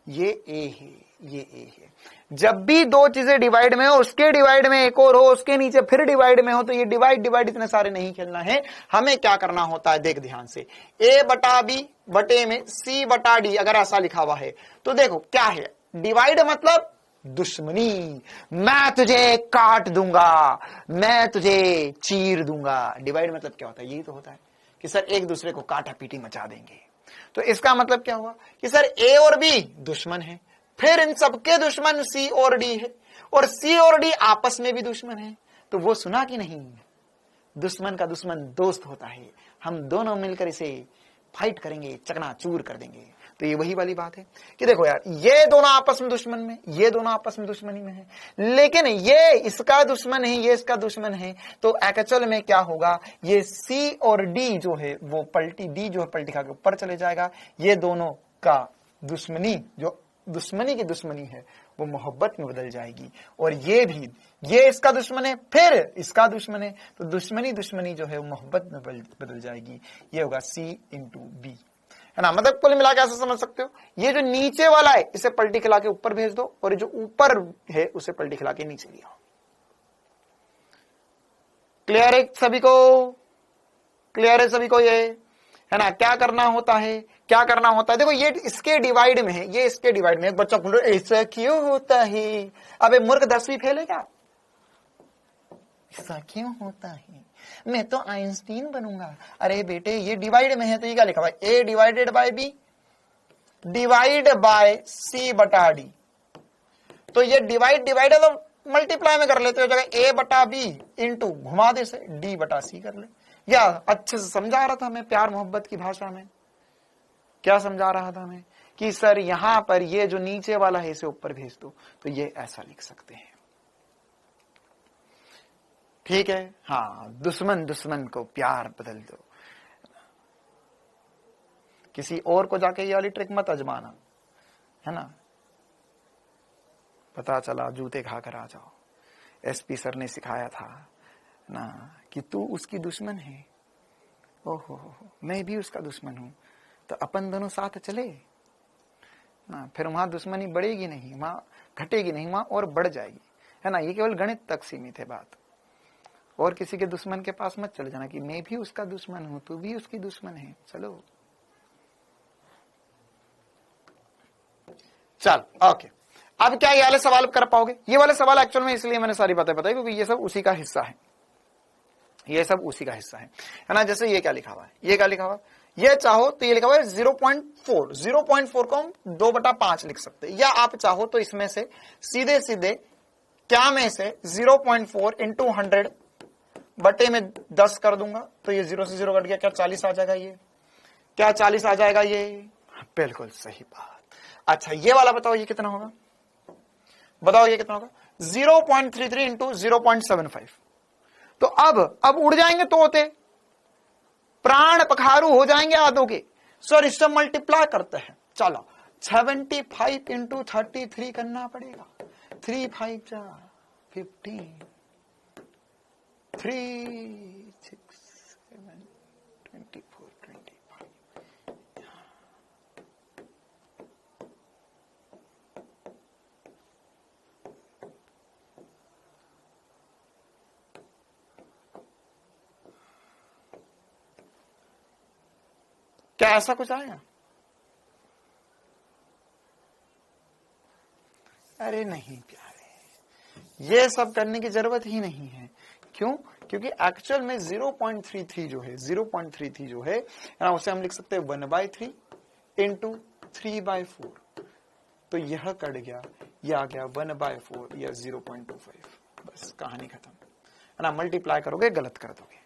ये ए है, ये ए है। जब भी दो चीजें डिवाइड में हो, उसके डिवाइड में एक और हो, उसके नीचे फिर डिवाइड में हो, तो ये डिवाइड इतने सारे नहीं खेलना है। हमें क्या करना होता है, देख ध्यान से, A/B बटे में C/D अगर ऐसा लिखा हुआ है तो देखो क्या है, डिवाइड मतलब दुश्मनी, मैं तुझे काट दूंगा, मैं तुझे चीर दूंगा। डिवाइड मतलब क्या होता है, यही तो होता है कि सर एक दूसरे को काटा पीटी मचा देंगे। तो इसका मतलब क्या हुआ कि सर ए और बी दुश्मन है, फिर इन सबके दुश्मन सी और डी है, और सी और डी आपस में भी दुश्मन है। तो वो सुना कि नहीं, दुश्मन का दुश्मन दोस्त होता है, हम दोनों मिलकर इसे फाइट करेंगे, चकनाचूर कर देंगे। तो ये वही वाली बात है कि देखो यार, ये दोनों आपस में दुश्मन में, ये दोनों आपस में दुश्मनी में है, लेकिन ये इसका दुश्मन है, ये इसका दुश्मन है। तो एक्चुअल में क्या होगा, ये सी और डी जो है वो पलटी, डी जो है पलटी खा के ऊपर चले जाएगा। ये दोनों का दुश्मनी, जो दुश्मनी की दुश्मनी है, वो मोहब्बत में बदल जाएगी। और ये भी, ये इसका दुश्मन है, फिर इसका दुश्मन है, तो दुश्मनी जो है वो मोहब्बत में बदल जाएगी। ये होगा C × B। है ना। मतलब कुल मिला के ऐसा समझ सकते हो, ये जो नीचे वाला है इसे पलटी खिला के ऊपर भेज दो, और ये जो ऊपर है उसे पलटी खिला के नीचे लिया। क्लियर है सभी को? क्लियर है सभी को? ये है ना, क्या करना होता है, क्या करना होता है। देखो ये इसके डिवाइड में है, ये इसके डिवाइड में। एक बच्चा बोल रहा है ऐसा क्यों होता है, अबे मूर्ख 10वीं फेल है क्या? ऐसा क्यों होता है, मैं तो आइंस्टीन बनूंगा। अरे बेटे ये डिवाइड में है तो ये क्या लिखा हुआ है, A divided by B divide by C बटा डी। तो ये डिवाइड है तो मल्टीप्लाई में कर लेते हो, जगह ए बटा बी इंटू घुमा दे से डी बटा सी कर ले। या अच्छे से समझा रहा था मैं प्यार मोहब्बत की भाषा में, क्या समझा रहा था मैं कि सर यहां पर ये जो नीचे वाला है इसे ऊपर भेज दो, तो ये ऐसा लिख सकते हैं। ठीक है, हाँ, दुश्मन को प्यार बदल दो। किसी और को जाके ये वाली ट्रिक मत आजमाना, है ना। पता चला जूते खाकर आ जाओ। एसपी सर ने सिखाया था ना कि तू उसकी दुश्मन है, ओहो मैं भी उसका दुश्मन हूं, तो अपन दोनों साथ चले ना, फिर वहां दुश्मनी बढ़ेगी नहीं, वहां घटेगी नहीं, वहां और बढ़ जाएगी, है ना। ये केवल गणित तक सीमित है बात। और किसी के दुश्मन के पास मत चले जाना कि मैं भी उसका दुश्मन हूं, तू भी उसकी दुश्मन है, चलो चल। ओके, अब क्या ये वाले सवाल कर पाओगे? ये वाले सवाल एक्चुअल में इसलिए मैंने सारी बातें बताई क्योंकि ये सब उसी का हिस्सा है, ये सब उसी का हिस्सा है ना। जैसे ये क्या लिखा हुआ है, ये क्या लिखा हुआ है, ये चाहो तो ये लिखा हुआ है 0.4 को हम 2/5 लिख सकते हैं, या आप चाहो तो इसमें से सीधे सीधे क्या में से 0.4 इंटू 100 बटे में 10 कर दूंगा, तो ये 0 से 0 कट गया, क्या 40 आ जाएगा? ये क्या 40 आ जाएगा? ये बिल्कुल सही बात। अच्छा ये वाला बताओ ये कितना होगा, बताओ ये कितना होगा? 0.33 इंटू 0.75। तो अब उड़ जाएंगे तोते, प्राण पखारू हो जाएंगे आदों के। सर इससे मल्टीप्लाई करते हैं, चलो 75 इंटू 33 करना पड़ेगा। 3 5 15 3 6 7 24 25। क्या ऐसा कुछ आया? अरे नहीं प्यारे, ये सब करने की जरूरत ही नहीं है। क्यों? क्योंकि एक्चुअल में 0.33 जो है, 0.33 जो है ना, उसे हम लिख सकते हैं 1/3 इंटू 3/4। तो यह कट गया, यह आ गया 1/4 या 0.25। बस कहानी खत्म, है ना। मल्टीप्लाई करोगे गलत कर दोगे।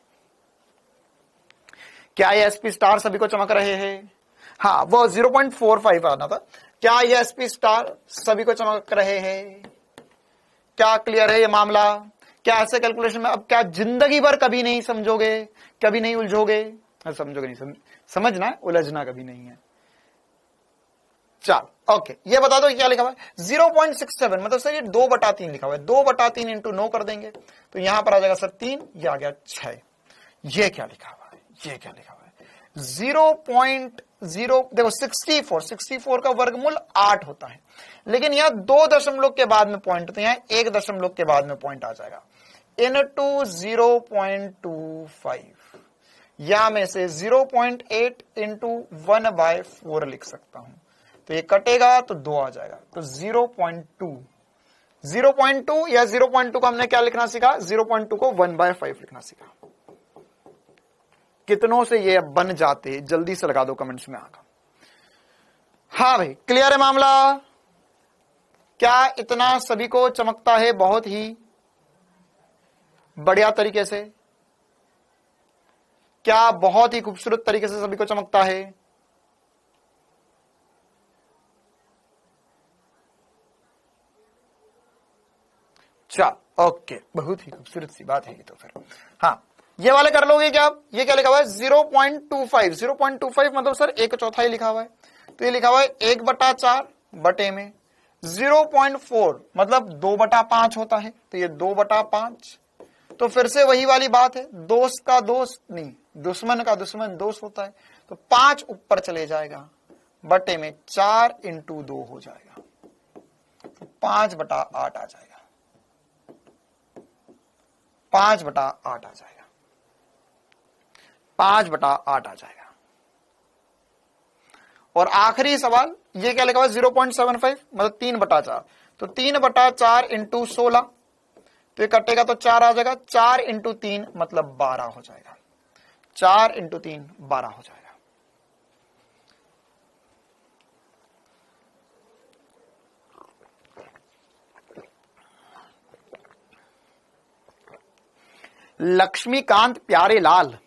क्या ये एसपी स्टार सभी को चमक रहे हैं? हाँ, वो 0.45 आना था। क्या ये एसपी स्टार सभी को चमक रहे हैं? क्या क्लियर है ये मामला? क्या ऐसे कैलकुलेशन में अब क्या जिंदगी भर कभी नहीं समझोगे, कभी नहीं उलझोगे? समझोगे नहीं, समझना है, उलझना कभी नहीं है। चल ओके, ये बता दो क्या लिखा हुआ है? 0.67 मतलब सर ये 2/3 लिखा हुआ है। 2/3 इंटू 9 कर देंगे तो यहां पर आ जाएगा सर 3, ये आ गया 6। ये क्या लिखा हुआ है? ये क्या लिखा हुआ है? 0.0 देखो 64 का वर्गमूल 8 होता है, लेकिन यहां 2 दशमलव के बाद में पॉइंट, तो यहां 1 दशमलव के बाद में पॉइंट आ जाएगा। इनटू 0.25 या में से 0.8 इंटू 1/4 लिख सकता हूं, तो ये कटेगा तो 2 आ जाएगा, तो 0.2 या 0.2 को हमने क्या लिखना सीखा? 0.2 को 1/5 लिखना सीखा। कितनों से ये बन जाते, जल्दी से लगा दो कमेंट्स में आकर। हाँ भाई क्लियर है मामला? क्या इतना सभी को चमकता है? बहुत ही बढ़िया तरीके से, क्या बहुत ही खूबसूरत तरीके से सभी को चमकता है? चल ओके, बहुत ही खूबसूरत सी बात है ये तो। फिर हाँ, ये वाले कर लोगे क्या? ये क्या लिखा हुआ है? 0.25 मतलब सर 1/4 लिखा हुआ है, तो ये लिखा हुआ है 1/4 बटे में 0.4 मतलब 2/5 होता है, तो ये 2/5। तो फिर से वही वाली बात है, दोस्त का दोस्त नहीं, दुश्मन का दुश्मन दोस्त होता है, तो 5 ऊपर चले जाएगा, बटे में 4 इंटू 2 हो जाएगा, तो 5/8 आ जाएगा, 5/8 आ जाएगा, 5/8 आ जाएगा। और आखिरी सवाल ये क्या लिखा हुआ 0.75 मतलब 3/4, तो 3/4 इंटू 16, तो ये कटेगा तो 4 आ जाएगा, 4 इंटू 3 मतलब 12 हो जाएगा, 4 इंटू 3 12 हो जाएगा। लक्ष्मीकांत प्यारे लाल,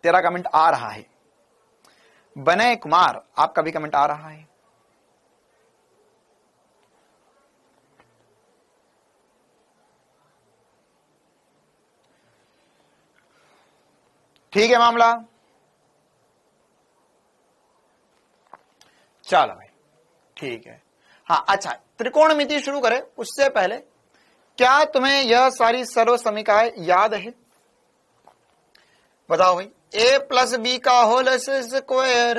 तेरा कमेंट आ रहा है। बनय कुमार, आपका भी कमेंट आ रहा है। ठीक है मामला, चलो भाई ठीक है। हाँ अच्छा, त्रिकोणमिति शुरू करें उससे पहले क्या तुम्हें यह सारी सर्व समीकरण याद है? बताओ भाई। a प्लस बी का whole square,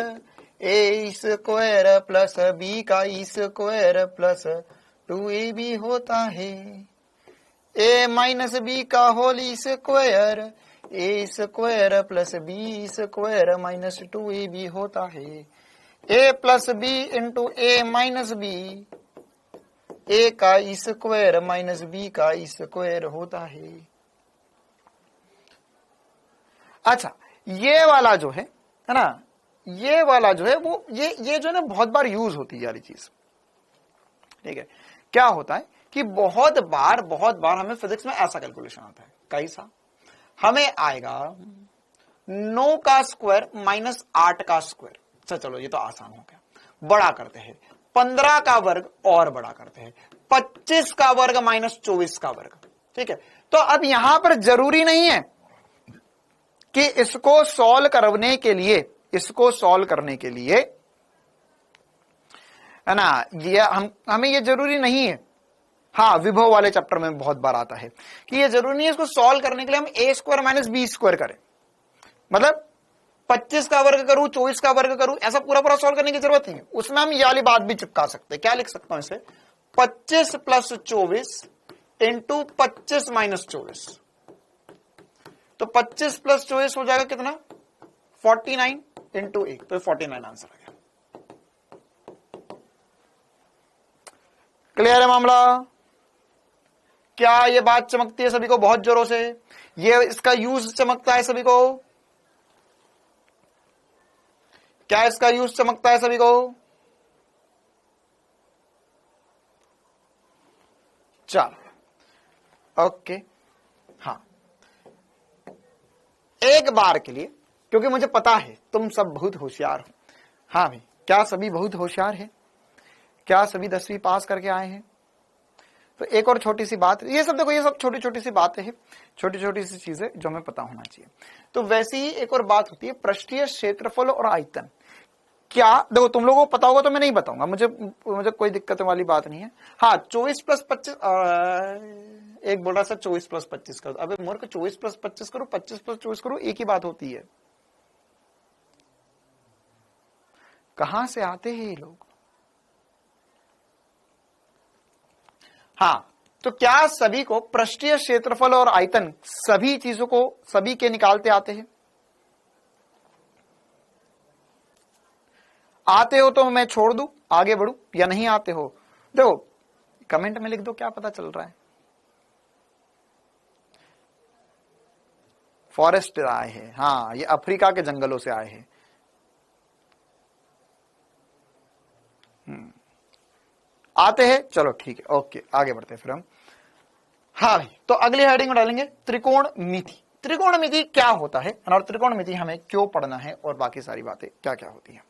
A square plus B का स्क्वायर प्लस 2ab होता है। a माइनस बी का whole square, A square plus B square minus 2ab होता है। a plus B into A minus B, A का square minus B का square होता है। अच्छा, ये वाला जो है ना, ये वाला जो है वो ये जो है ना बहुत बार यूज होती है यारी चीज। ठीक है, क्या होता है कि बहुत बार हमें फिजिक्स में ऐसा कैलकुलेशन आता है, कैसा हमें आएगा 9 का स्क्वायर माइनस 8 का स्क्वायर। अच्छा चलो ये तो आसान हो गया, बड़ा करते हैं 15 का वर्ग और बड़ा करते हैं 25 का वर्ग माइनस 24 का वर्ग। ठीक है, तो अब यहां पर जरूरी नहीं है कि इसको सॉल्व करने के लिए है ना, ये हमें ये जरूरी नहीं है। हाँ, विभव वाले चैप्टर में बहुत बार आता है कि ये जरूरी नहीं है इसको सॉल्व करने के लिए हम ए स्क्वायर माइनस बी स्क्वायर करें, मतलब 25 का वर्ग करूं 24 का वर्ग करूं, ऐसा पूरा सॉल्व करने की जरूरत नहीं है। उसमें हम ये वाली बात भी चिपका सकते हैं। क्या लिख सकता हूं इसे, 25 प्लस 24 इंटू 25 माइनस 24, तो 25 प्लस 24 हो जाएगा कितना 49 इंटू 1, तो 49 आंसर आ गया। क्लियर है मामला? क्या ये बात चमकती है सभी को बहुत जोरों से? ये इसका यूज चमकता है सभी को? क्या इसका यूज चमकता है सभी को? चलो ओके। हाँ, एक बार के लिए, क्योंकि मुझे पता है तुम सब बहुत होशियार हो। हाँ भाई, क्या सभी बहुत होशियार है? क्या सभी 10वीं पास करके आए हैं? तो एक और छोटी सी बात, ये सब देखो, ये सब छोटी छोटी सी बातें हैं, छोटी छोटी सी चीजें जो हमें पता होना चाहिए। तो वैसे ही एक और बात होती है पृष्ठीय क्षेत्रफल और आयतन। क्या देखो, तुम लोगों को पता होगा तो मैं नहीं बताऊंगा, मुझे कोई दिक्कत वाली बात नहीं है। हाँ, 24 प्लस 25, एक बोल रहा था 24 प्लस 25 करो। अबे मूर्ख, 24 प्लस 25 करो, 25 प्लस 24 करो, एक ही बात होती है। कहां से आते हैं ये लोग? हाँ, तो क्या सभी को पृष्ठीय क्षेत्रफल और आयतन सभी चीजों को सभी के निकालते आते हैं? आते हो तो मैं छोड़ दूं, आगे बढ़ूं, या नहीं आते हो? देखो कमेंट में लिख दो, क्या पता चल रहा है। फॉरेस्ट आए हैं, हाँ ये अफ्रीका के जंगलों से आए हैं। आते हैं, चलो ठीक है, ओके आगे बढ़ते हैं फिर हम। हाँ भाई, तो अगली हेडिंग में डालेंगे त्रिकोणमिति। त्रिकोणमिति क्या होता है और त्रिकोणमिति हमें क्यों पढ़ना है और बाकी सारी बातें क्या क्या होती हैं।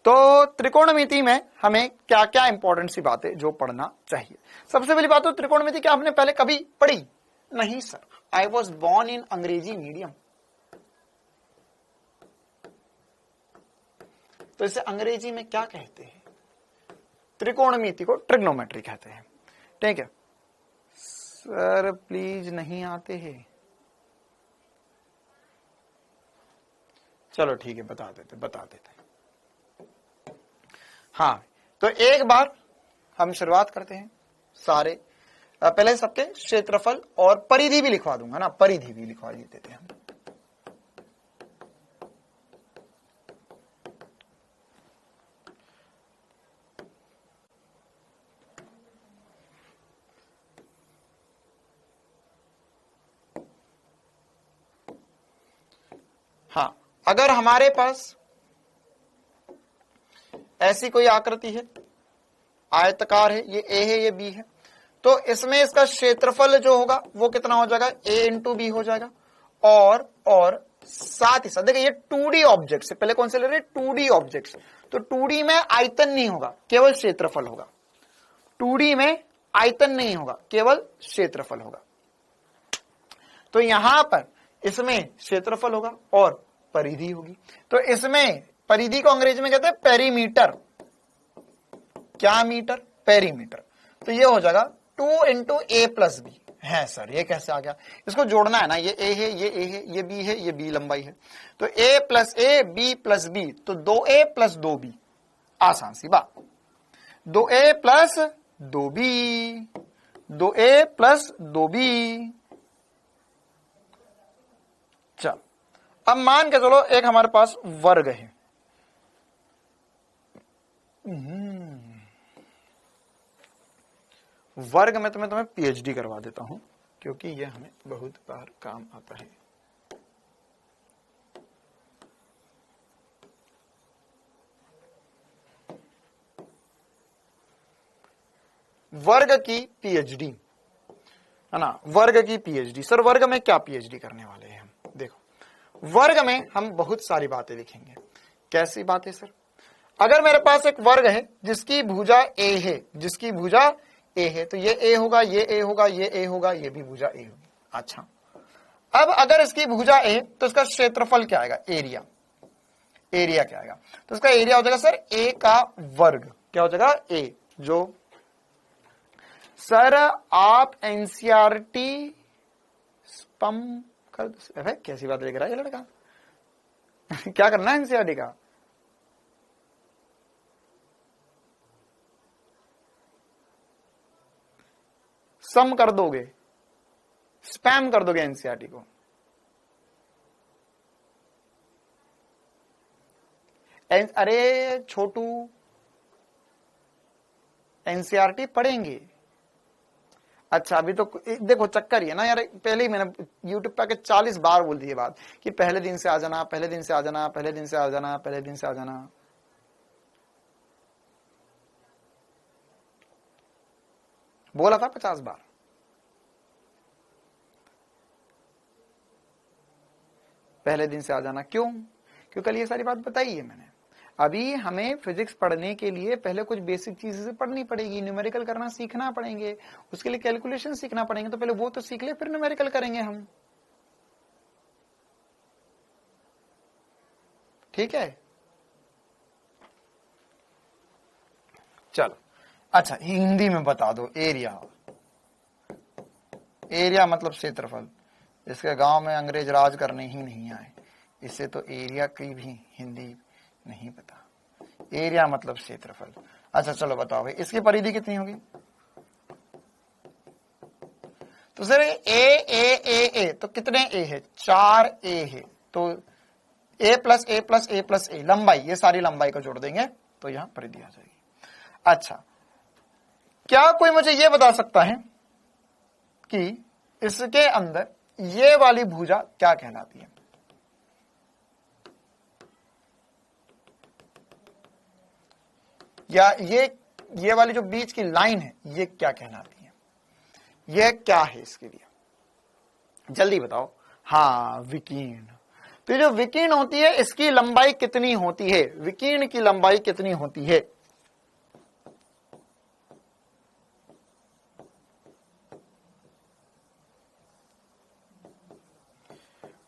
तो त्रिकोणमिति में हमें क्या क्या इंपॉर्टेंट सी बातें जो पढ़ना चाहिए। सबसे पहली बात, तो त्रिकोणमिति क्या आपने पहले कभी पढ़ी? नहीं sir, I was born in अंग्रेजी मीडियम। तो इसे अंग्रेजी में क्या कहते हैं? त्रिकोणमिति को ट्रिग्नोमेट्री कहते हैं। ठीक है सर, प्लीज नहीं आते हैं। चलो ठीक है, बता देते। हाँ, तो एक बार हम शुरुआत करते हैं सारे, पहले सबके क्षेत्रफल और परिधि भी लिखवा दूंगा ना, परिधि भी लिखवा देते हैं हम। हाँ, अगर हमारे पास ऐसी कोई आकृति है, आयताकार है, ये ए है, ये बी है, तो इसमें इसका क्षेत्रफल जो होगा वो कितना हो जाएगा, a इंटू बी हो जाएगा। और साथ ही साथ देखिए, ये 2D ऑब्जेक्ट से, पहले कौन से ले रहे, 2D ऑब्जेक्ट्स, तो 2D में आयतन नहीं होगा, केवल क्षेत्रफल होगा। 2D में आयतन नहीं होगा, केवल क्षेत्रफल होगा। तो यहां पर इसमें क्षेत्रफल होगा और परिधि होगी। तो इसमें परिधि को अंग्रेजी में कहते हैं पेरीमीटर। क्या मीटर, पेरीमीटर। तो ये हो जाएगा 2 इंटू ए प्लस बी। है सर, ये कैसे आ गया, इसको जोड़ना है ना, ये ए है, ये ए है, ये बी है, ये बी लंबाई है, तो ए प्लस ए, बी प्लस बी, तो 2a प्लस 2b, आसान सी बात। 2a plus 2b, 2a plus 2b। चल, अब मान के चलो एक हमारे पास वर्ग है, वर्ग में तो मैं तुम्हें पीएचडी करवा देता हूं, क्योंकि यह हमें बहुत बार काम आता है। वर्ग की पीएचडी है ना, वर्ग की पीएचडी। सर वर्ग में क्या पीएचडी करने वाले हैं हम? देखो, वर्ग में हम बहुत सारी बातें लिखेंगे। कैसी बातें सर? अगर मेरे पास एक वर्ग है जिसकी भुजा ए है, जिसकी भुजा ए है, तो ये ए होगा, ये ए होगा, ये ए होगा, ये भी भुजा ए होगी। अच्छा, अब अगर इसकी भुजा ए, तो इसका क्षेत्रफल क्या आएगा, एरिया। एरिया क्या आएगा, तो इसका एरिया हो जाएगा सर ए का वर्ग। क्या हो जाएगा, ए। जो सर आप एनसीईआरटी स्पम कर दो, कैसी बात लेकर आया ये लड़का क्या करना है एनसीईआरटी का? सम कर दोगे, स्पैम कर दोगे एनसीईआरटी को। अरे छोटू, एनसीईआरटी पढ़ेंगे। अच्छा, अभी तो देखो चक्कर ही है ना यार, पहले ही मैंने यूट्यूब पे आके 40 बार बोल दी ये बात कि पहले दिन से आ जाना, पहले दिन से आ जाना, पहले दिन से आ जाना, पहले दिन से आ जाना। बोला था 50 बार। पहले दिन से आ जाना क्यों? क्योंकि कल ये सारी बात बताई है मैंने। अभी हमें फिजिक्स पढ़ने के लिए पहले कुछ बेसिक चीजें पढ़नी पड़ेगी, न्यूमेरिकल करना सीखना पड़ेंगे, उसके लिए कैलकुलेशन सीखना पड़ेंगे, तो पहले वो तो सीख ले, फिर न्यूमेरिकल करेंगे हम। ठीक है, चलो। अच्छा, हिंदी में बता दो, एरिया। एरिया मतलब क्षेत्रफल। इसके गांव में अंग्रेज राज करने ही नहीं आए, इससे तो एरिया की भी हिंदी नहीं पता। एरिया मतलब क्षेत्रफल। अच्छा चलो बताओ भाई, इसकी परिधि कितनी होगी? तो सर ए तो कितने ए है? 4 ए है, तो ए प्लस ए प्लस ए प्लस ए, लंबाई, ये सारी लंबाई को जोड़ देंगे तो यहां परिधि आ जाएगी। अच्छा, क्या कोई मुझे ये बता सकता है कि इसके अंदर ये वाली भुजा क्या कहलाती है? या ये वाली जो बीच की लाइन है, ये क्या कहलाती है? ये क्या है इसके लिए? जल्दी बताओ। हाँ, विकीर्ण। तो जो विकीर्ण होती है, इसकी लंबाई कितनी होती है? विकीर्ण की लंबाई कितनी होती है?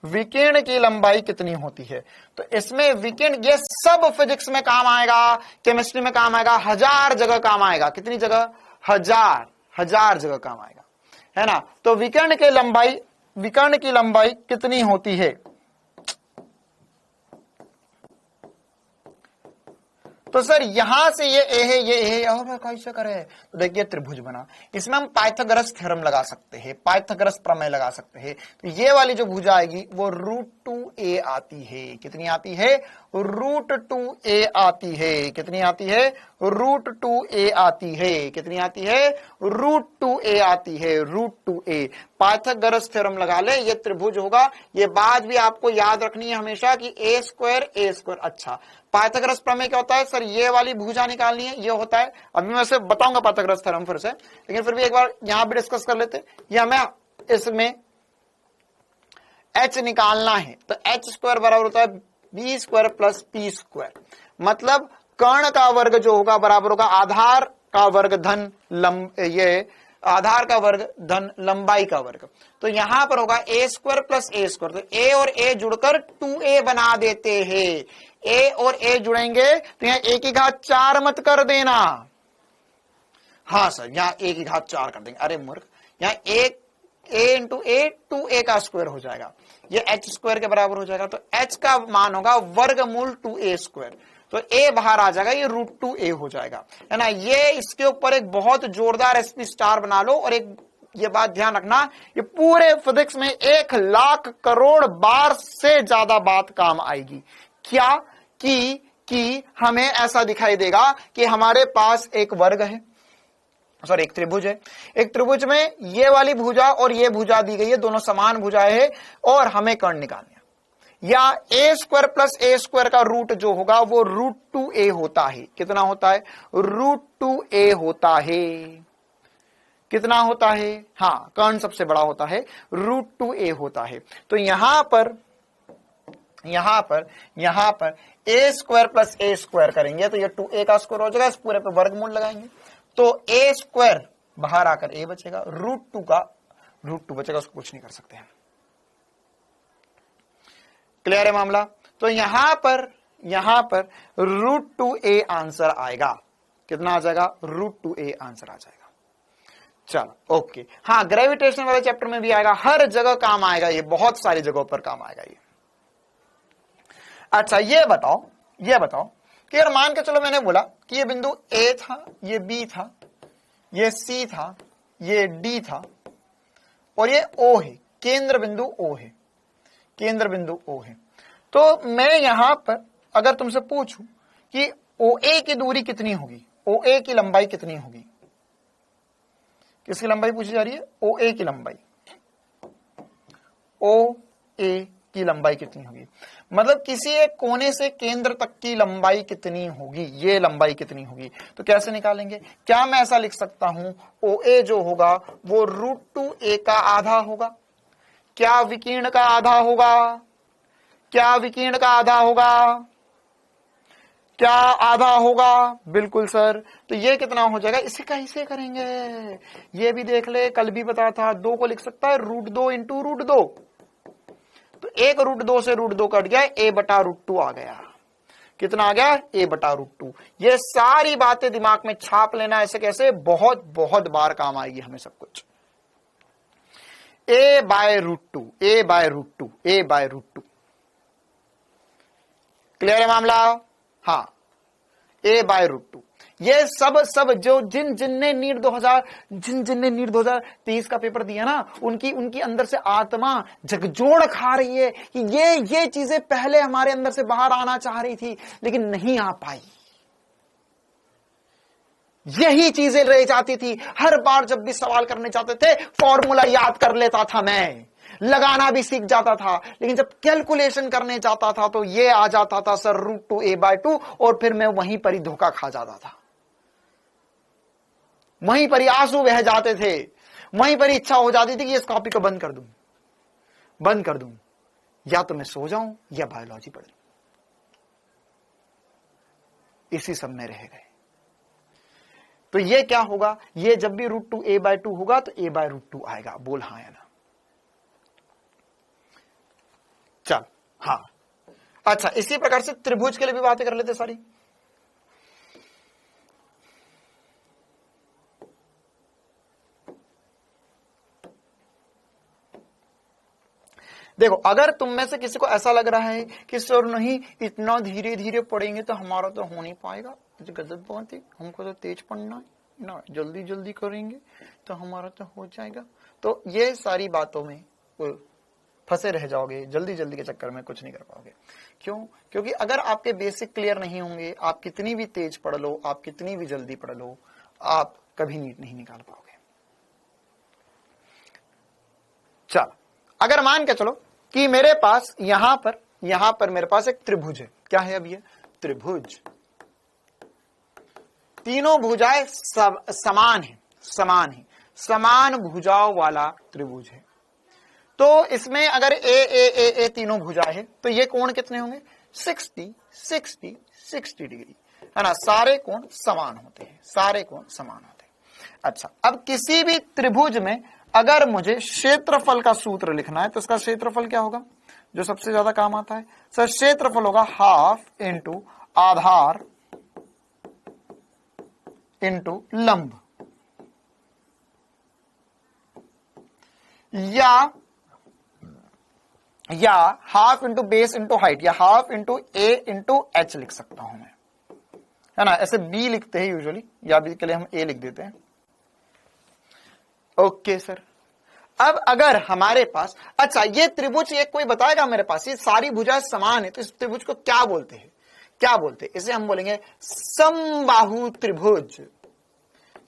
विकिरण की लंबाई कितनी होती है? तो इसमें विकिरण, ये सब फिजिक्स में काम आएगा, केमिस्ट्री में काम आएगा, 1000 जगह काम आएगा। कितनी जगह? 1000 जगह काम आएगा, है ना। तो विकिरण की लंबाई कितनी होती है? तो सर यहां से ये ए है, ये ए है, और कैसे करे? तो देखिए त्रिभुज बना, इसमें हम पाइथागोरस थ्योरम लगा सकते हैं, पाइथागोरस प्रमेय लगा सकते हैं। तो ये वाली जो भुजा आएगी वो √2a आती है। कितनी आती है? √2a आती है। कितनी आती है? √2a आती है। कितनी आती है? √2a आती है। √2a पाइथागोरस थ्योरम लगा ले, ये त्रिभुज होगा। ये बात भी आपको याद रखनी है हमेशा कि a². अच्छा, पाइथागोरस प्रमेय क्या होता है? सर ये वाली भुजा निकालनी है, ये होता है। अभी मैं सिर्फ बताऊंगा पाइथागोरस थ्योरम फिर से, लेकिन फिर भी एक बार यहां भी डिस्कस कर लेते। ये हमें इसमें h निकालना है, तो h² बराबर होता है b² + p²। मतलब कर्ण का वर्ग जो होगा बराबर होगा आधार का वर्ग धन ये आधार का वर्ग धन लंबाई का वर्ग। तो यहां पर होगा a² + a²। तो a और a जुड़कर 2a बना देते हैं। a और a जुड़ेंगे तो यहां a की घात 4 मत कर देना। हाँ सर, यहां a की घात 4 कर देंगे। अरे मूर्ख, यहां a × a 2a का स्क्वायर हो जाएगा, ये h² के बराबर हो जाएगा। तो h का मान होगा वर्गमूल 2a²। तो a बाहर आ जाएगा, ये √2a हो जाएगा, है ना। ये इसके ऊपर एक बहुत जोरदार SP* बना लो। और एक ये बात ध्यान रखना, ये पूरे फिजिक्स में 1,00,000 करोड़ बार से ज्यादा बात काम आएगी। क्या? कि हमें ऐसा दिखाई देगा कि हमारे पास एक वर्ग है, सॉरी एक त्रिभुज है। एक त्रिभुज में ये वाली भुजा और ये भुजा दी गई है, दोनों समान भुजाएं हैं, और हमें कर्ण निकालना है। या a² + a² का रूट जो होगा वो √2a होता है। कितना होता है? √2a होता है। कितना होता है? हाँ, कर्ण सबसे बड़ा होता है, √2a होता है। तो यहां पर a² + a² करेंगे तो ये 2a का स्क्वायर हो जाएगा, इस पूरे पे वर्गमूल लगाएंगे तो a² बाहर आकर a बचेगा, √2 बचेगा, उसको कुछ नहीं कर सकते हैं। क्लियर है मामला? तो यहां पर √2a आंसर आएगा। कितना आ जाएगा? √2a आंसर आ जाएगा। चलो ओके। हाँ, ग्रेविटेशन वाले चैप्टर में भी आएगा, हर जगह काम आएगा, ये बहुत सारी जगहों पर काम आएगा ये। अच्छा, ये बताओ कि यार मान के चलो मैंने बोला कि ये बिंदु A था, ये B था, ये C था, ये D था, और ये O है, केंद्र बिंदु O है, केंद्र बिंदु O है। तो मैं यहां पर अगर तुमसे पूछूं कि OA की दूरी कितनी होगी, OA की लंबाई कितनी होगी? किसकी लंबाई पूछी जा रही है? OA की लंबाई। OA की लंबाई कितनी होगी, मतलब किसी एक कोने से केंद्र तक की लंबाई कितनी होगी, ये लंबाई कितनी होगी। तो कैसे निकालेंगे? क्या मैं ऐसा लिख सकता हूं, OA जो होगा वो √2a का आधा होगा? क्या विकीर्ण का आधा होगा? क्या विकीर्ण का आधा होगा? क्या आधा होगा? बिल्कुल सर। तो ये कितना हो जाएगा? इसे कैसे करेंगे ये भी देख ले, कल भी बताया था। 2 को लिख सकता है √2 × √2। तो एक √2 से √2 कट गया, a/√2 आ गया। कितना आ गया? a/√2। ये सारी बातें दिमाग में छाप लेना, ऐसे कैसे बहुत बहुत बार काम आएगी हमें सब कुछ। a/√2 क्लियर है मामला? हाँ, a/√2। ये सब जो जिनने नीट 2023 का पेपर दिया ना, उनकी अंदर से आत्मा झकझोर खा रही है कि ये चीजें पहले हमारे अंदर से बाहर आना चाह रही थी लेकिन नहीं आ पाई। यही चीजें रह जाती थी। हर बार जब भी सवाल करने जाते थे फॉर्मूला याद कर लेता था, मैं लगाना भी सीख जाता था, लेकिन जब कैलकुलेशन करने जाता था तो ये आ जाता था सर √2a/2, और फिर मैं वहीं पर ही धोखा खा जाता था, वहीं पर ही आंसू बह जाते थे, वहीं पर ही इच्छा हो जाती थी कि इस कॉपी को बंद कर दूं, या तो मैं सो जाऊं या बायोलॉजी पढ़ लूं। इसी सब में रह गए। तो ये क्या होगा? ये जब भी √2a/2 होगा तो a/√2 आएगा। बोल हाँ या ना? चल हाँ। अच्छा, इसी प्रकार से त्रिभुज के लिए भी बातें कर लेते सारी। देखो अगर तुम में से किसी को ऐसा लग रहा है कि सर नहीं इतना धीरे धीरे पढ़ेंगे तो हमारा तो हो नहीं पाएगा, गजब बात है, हमको तो तेज पढ़ना है ना, जल्दी जल्दी करेंगे तो हमारा तो हो जाएगा, तो ये सारी बातों में फंसे रह जाओगे, जल्दी जल्दी के चक्कर में कुछ नहीं कर पाओगे। क्यों? क्योंकि अगर आपके बेसिक क्लियर नहीं होंगे, आप कितनी भी तेज पढ़ लो, आप कितनी भी जल्दी पढ़ लो, आप कभी नीट नहीं निकाल पाओगे। चलो अगर मान के चलो कि मेरे पास यहां पर मेरे पास एक त्रिभुज है, क्या है अब ये त्रिभुज, तीनों भुजाएं समान है, समान भुजाओं वाला त्रिभुज है। तो इसमें अगर ए तीनों भुजाएं है तो ये कोण कितने होंगे 60 डिग्री, है ना, सारे कोण समान होते हैं, अच्छा अब किसी भी त्रिभुज में अगर मुझे क्षेत्रफल का सूत्र लिखना है तो इसका क्षेत्रफल क्या होगा, जो सबसे ज्यादा काम आता है सर, क्षेत्रफल होगा हाफ इंटू आधार इंटू लंब, या half into base into height, या हाफ इंटू ए इंटू एच लिख सकता हूं मैं, है ना, ऐसे बी लिखते हैं यूजुअली, या बी के लिए हम ए लिख देते हैं। ओके सर, अब अगर हमारे पास, अच्छा ये त्रिभुज, ये कोई बताएगा मेरे पास, ये सारी भुजाएं समान है तो इस त्रिभुज को क्या बोलते हैं, इसे हम बोलेंगे समबाहु त्रिभुज।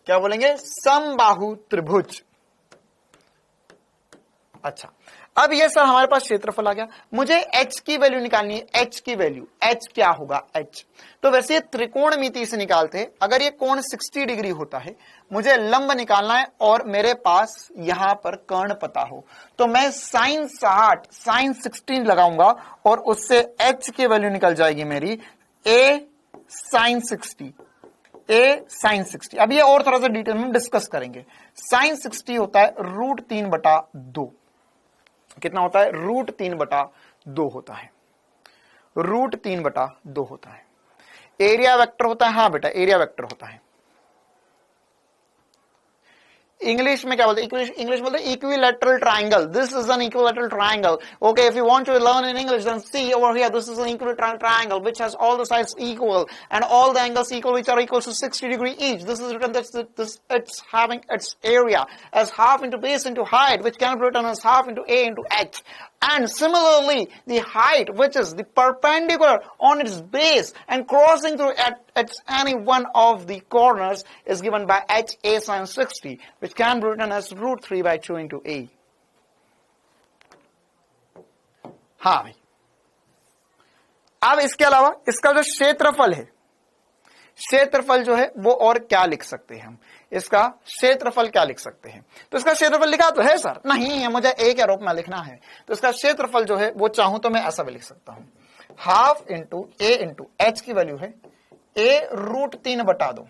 क्या बोलेंगे? समबाहु त्रिभुज। अच्छा अब ये सर हमारे पास क्षेत्रफल आ गया, मुझे h की वैल्यू निकालनी है, h की वैल्यू, h क्या होगा h, तो वैसे ये त्रिकोणमिति से निकालते हैं, अगर ये कोण 60 डिग्री होता है, मुझे लंब निकालना है और मेरे पास यहां पर कर्ण पता हो, तो मैं sin 60 sin 16 लगाऊंगा और उससे h की वैल्यू निकल जाएगी मेरी a sin 60। अब ये और थोड़ा सा डिटेल में डिस्कस करेंगे। sin 60 होता है √3/2, कितना होता है? √3/2 होता है, √3/2 होता है। एरिया वेक्टर होता है, हाँ बेटा एरिया वेक्टर होता है। इंग्लिश में क्या बोलते हैं? इंग्लिश बोलते हैं equilateral triangle, this is an equilateral triangle. Okay, if you want to learn in English then see over here, this is an equilateral triangle which has all the sides equal and all the angles equal which are equal to 60 degree each. This is written that it's having its area as half into base into height, which can be written as half into a into h. And similarly, the height, which is the perpendicular on its base and crossing through at any one of the corners, is given by h a sin 60, which can be written as √3/2 into a. हाँ भाई, अब इसके अलावा इसका जो क्षेत्रफल है, क्षेत्रफल जो है वो और क्या लिख सकते हैं हम? इसका क्षेत्रफल क्या लिख सकते हैं? तो इसका क्षेत्रफल लिखा तो है सर, नहीं है, मुझे ए के रूप में लिखना है, तो इसका क्षेत्रफल जो है वो चाहूं तो मैं ऐसा भी लिख सकता हूं, हाफ इंटू ए इंटू एच की वैल्यू है a √3/2,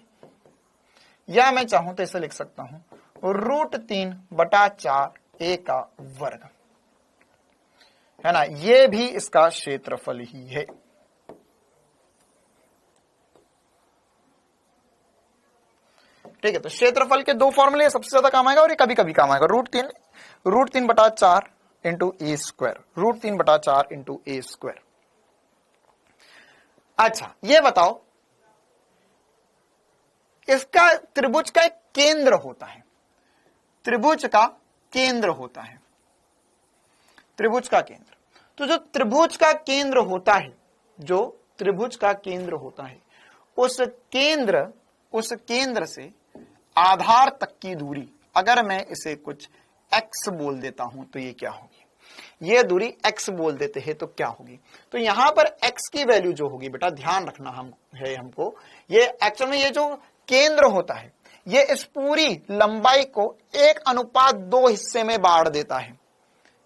या मैं चाहूं तो इसे लिख सकता हूं √3/4 a का वर्ग, है ना, ये भी इसका क्षेत्रफल ही है। ठीक है, तो क्षेत्रफल के दो फॉर्मूले सबसे ज्यादा काम आएगा और ये कभी कभी काम आएगा, √3/4 इंटू ए स्क्वायर, √3/4 इंटू ए स्क्वायर। अच्छा ये बताओ, इसका त्रिभुज का एक केंद्र होता है, त्रिभुज का केंद्र होता है, त्रिभुज का केंद्र, तो जो त्रिभुज का केंद्र होता है, जो त्रिभुज का केंद्र होता है, उस केंद्र से आधार तक की दूरी, अगर मैं इसे कुछ x बोल देता हूं तो ये क्या होगी? ये दूरी x बोल देते हैं तो क्या होगी? तो यहां पर x की वैल्यू जो होगी बेटा, ध्यान रखना हमको, ये एक्चुअल में ये जो केंद्र होता है, ये इस पूरी लंबाई को 1:2 हिस्से में बांट देता है।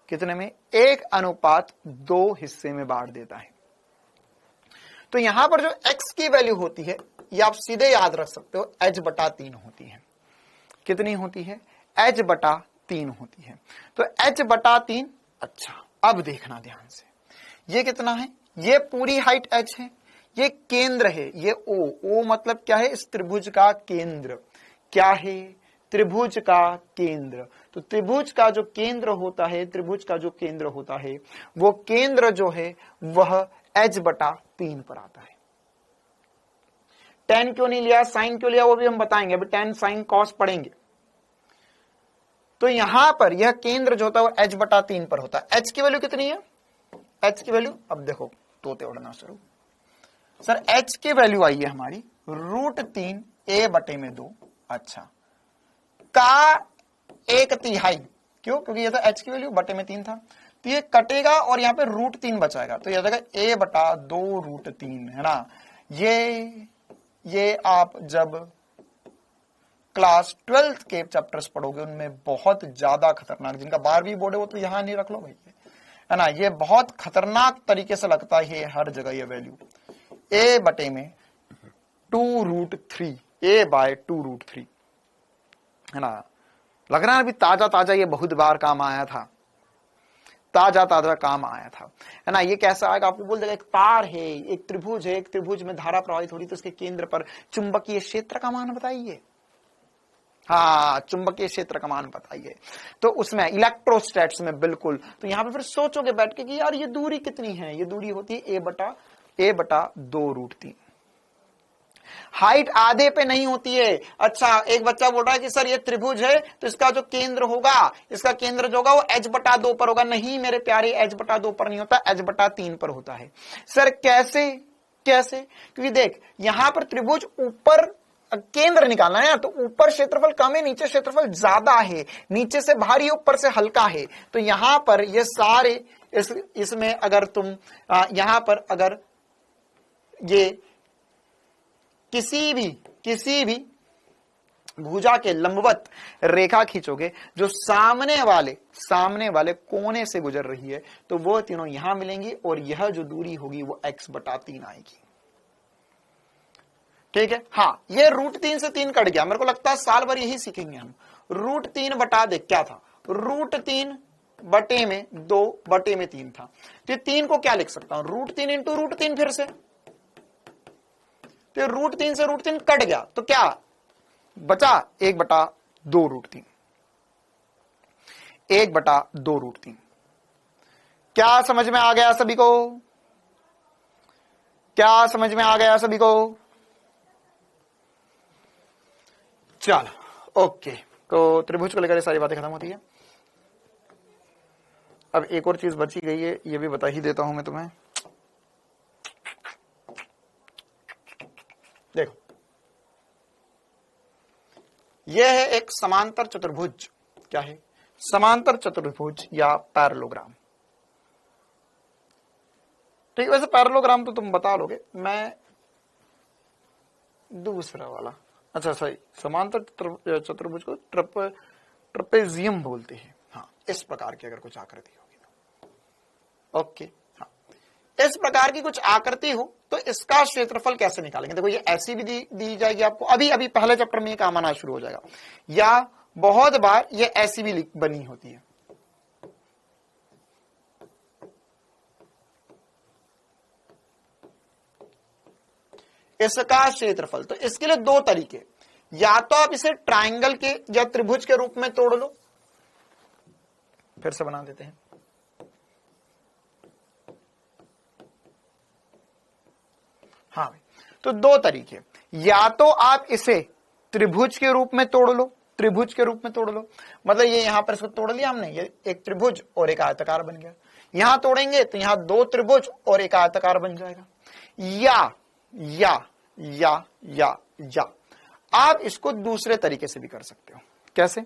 कितने में? 1:2 हिस्से में बांट देता है। तो यहां पर जो x की वैल्यू होती है, ये आप सीधे याद रख सकते हो, h/3 होती है। कितनी होती है? h/3 होती है। तो h/3, अच्छा अब देखना ध्यान से, ये कितना है? ये पूरी हाइट h है, ये केंद्र है, ये O मतलब क्या है? इस त्रिभुज का केंद्र क्या है? त्रिभुज का केंद्र। तो त्रिभुज का जो केंद्र होता है, त्रिभुज का जो केंद्र होता है, वो केंद्र जो है वह h/3 पर आता है। tan क्यों नहीं लिया, साइन क्यों लिया, वो भी हम बताएंगे, अभी tan sin cos पढ़ेंगे। तो यहां पर यह केंद्र जो होता है वो h/3 पर होता है। h की वैल्यू कितनी है, h की वैल्यू, अब देखो तोते उड़ना शुरू। सर h की वैल्यू आई है हमारी √3 a/2। अच्छा, का 1/3, क्यों, क्योंकि ये था h की वैल्यू, बटे में 3 था, तो ये कटेगा और यहाँ पे √3 बचाएगा, तो ये जाएगा a/2√3, है ना। ये आप जब क्लास 12th के चैप्टर्स पढ़ोगे उनमें बहुत ज्यादा खतरनाक, जिनका 12वीं बोर्ड है वो तो यहां नहीं रख लो भाई, है ना। ये बहुत खतरनाक तरीके से लगता है हर जगह ये वैल्यू, a/2√3, a/2√3, है ना। लग रहा है अभी ताजा ताजा, ये बहुत बार काम आया था, ताजा ताजा काम आया था, है ना। ये कैसा आएगा, आपको बोल देगा एक तार है, एक त्रिभुज है, एक त्रिभुज में धारा प्रवाहित हो रही, तो उसके केंद्र पर चुंबकीय क्षेत्र का मान बताइए। हाँ, चुंबकीय क्षेत्र का मान बताइए, तो उसमें इलेक्ट्रोस्टैट्स में बिल्कुल। तो यहां पे फिर सोचोगे बैठ के कि यार ये दूरी कितनी है, ये दूरी होती है a/2√3। हाइट आधे पे नहीं होती है। अच्छा, एक बच्चा बोल रहा है कि सर ये त्रिभुज है तो इसका जो केंद्र होगा, इसका केंद्र जो होगा वो h/2 पर होगा। नहीं मेरे प्यारे, h/2 पर नहीं होता, h/3 पर होता है। सर कैसे, कैसे, क्योंकि देख यहां पर त्रिभुज ऊपर केंद्र निकालना है, तो ऊपर क्षेत्रफल कम है, नीचे क्षेत्रफल ज्यादा है, नीचे से भारी ऊपर से हल्का है। तो यहां पर ये सारे इसमें अगर तुम यहां पर अगर ये किसी भी भुजा के लंबवत रेखा खींचोगे जो सामने वाले कोने से गुजर रही है, तो वो तीनों यहां मिलेंगी और यह जो दूरी होगी वो x/3 आएगी। ठीक है, हाँ, ये √3 से 3 कट गया। मेरे को लगता है साल भर यही सीखेंगे हम। √3 बटा दे, क्या था, √3 बटे में 2 बटे में 3 था, तो 3 को क्या लिख सकता हूं, √3 इंटू √3 फिर से, तो √3 से √3 कट गया, तो क्या बचा 1/2√3, 1/2√3। क्या समझ में आ गया सभी को, क्या समझ में आ गया सभी को। चलो ओके, तो त्रिभुज को लेकर ये सारी बातें खत्म होती है। अब एक और चीज बची गई है, ये भी बता ही देता हूं मैं तुम्हें। देखो, यह है एक समांतर चतुर्भुज। क्या है, समांतर चतुर्भुज या पैरेललोग्राम। ठीक है, वैसे पैरेललोग्राम तो तुम बता लोगे, मैं दूसरा वाला, अच्छा सही, समांतर चतुर्भुज को ट्रपेजियम बोलते हैं। हाँ, इस प्रकार की अगर कुछ आकृति होगी तो ओके, हाँ, इस प्रकार की कुछ आकृति हो तो इसका क्षेत्रफल कैसे निकालेंगे। देखो, ये ऐसी भी दी जाएगी आपको, अभी पहले चैप्टर में ये काम आना शुरू हो जाएगा, या बहुत बार ये ऐसी भी बनी होती है। इसका क्षेत्रफल, तो इसके लिए दो तरीके, या तो आप इसे ट्रायंगल के या त्रिभुज के रूप में तोड़ लो, फिर से बना देते हैं। हाँ भाई, तो दो तरीके, या तो आप इसे त्रिभुज के रूप में तोड़ लो, त्रिभुज के रूप में तोड़ लो, मतलब ये यहां पर इसको तोड़ लिया हमने, ये एक त्रिभुज और एक आयताकार बन गया। यहां तोड़ेंगे तो यहां दो त्रिभुज और एक आयताकार बन जाएगा। या आप इसको दूसरे तरीके से भी कर सकते हो। कैसे,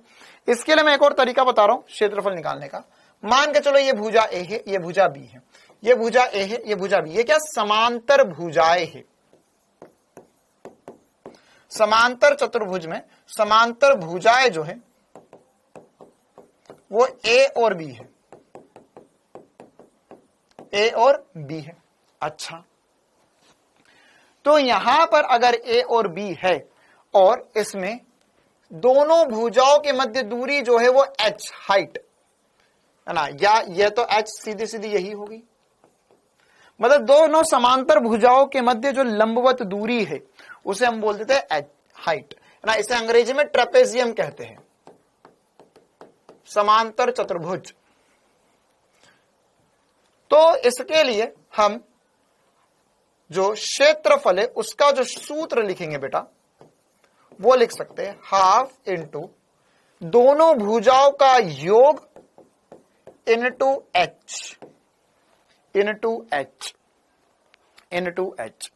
इसके लिए मैं एक और तरीका बता रहा हूं क्षेत्रफल निकालने का। मान के चलो ये भुजा ए है, ये भुजा बी है, ये भुजा ए है, ये भुजा बी, ये क्या समांतर भुजाएं है। समांतर चतुर्भुज में समांतर भुजाएं जो है वो ए और बी है, ए और बी है। अच्छा, तो यहां पर अगर ए और बी है और इसमें दोनों भुजाओं के मध्य दूरी जो है वो h हाइट है ना, या ये तो h सीधी सीधी यही होगी, मतलब दोनों समांतर भुजाओं के मध्य जो लंबवत दूरी है उसे हम बोल देते हैं हाइट, ना, इसे अंग्रेजी में ट्रेपेजियम कहते हैं, समांतर चतुर्भुज। तो इसके लिए हम जो क्षेत्रफल है उसका जो सूत्र लिखेंगे बेटा, वो लिख सकते हैं हाफ इंटू दोनों भुजाओं का योग into H, into H, into H.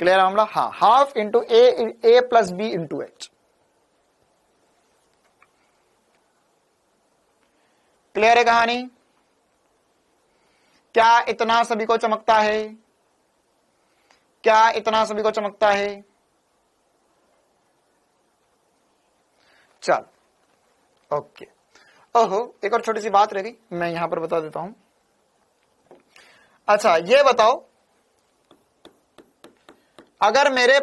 Clear मामला? हाँ, half into A plus B into H. Clear है कहानी? क्या इतना सभी को चमकता है? क्या इतना सभी को चमकता है? चल, ओके। ओहो, एक और छोटी सी बात रह गई, मैं यहां पर बता देता हूं। अच्छा, ये बताओ, अगर मेरे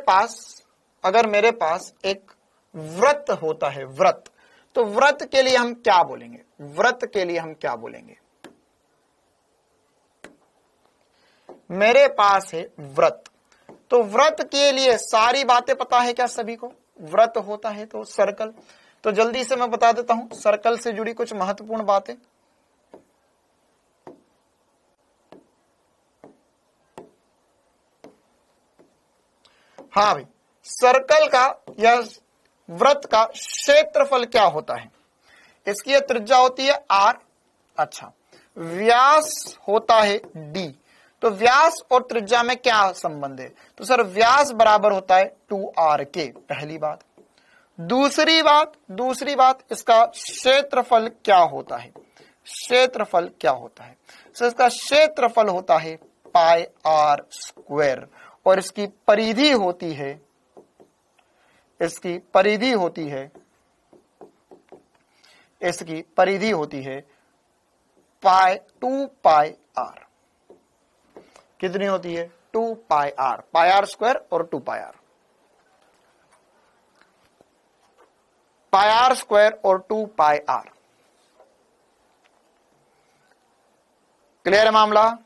पास एक व्रत होता है, व्रत, तो व्रत के लिए हम क्या बोलेंगे? व्रत के लिए हम क्या बोलेंगे? मेरे पास है व्रत, तो व्रत के लिए सारी बातें पता है क्या सभी को? व्रत होता है तो सर्कल, तो जल्दी से मैं बता देता हूं सर्कल से जुड़ी कुछ महत्वपूर्ण बातें। हाँ भाई, सर्कल का या वृत्त का क्षेत्रफल क्या होता है? इसकी त्रिज्या होती है r। अच्छा, व्यास होता है d। तो व्यास और त्रिज्या में क्या संबंध है? तो सर व्यास बराबर होता है 2r के, पहली बात। दूसरी बात इसका क्षेत्रफल क्या होता है? क्षेत्रफल क्या होता है? सर इसका क्षेत्रफल होता है पाई r स्क्वायर, और इसकी परिधि होती है, इसकी परिधि होती है पाई 2 पाई r। कितनी होती है? 2 पाई r स्क्वायर और 2 पाई r, पाई r स्क्वायर और 2 पाई r। क्लियर है मामला?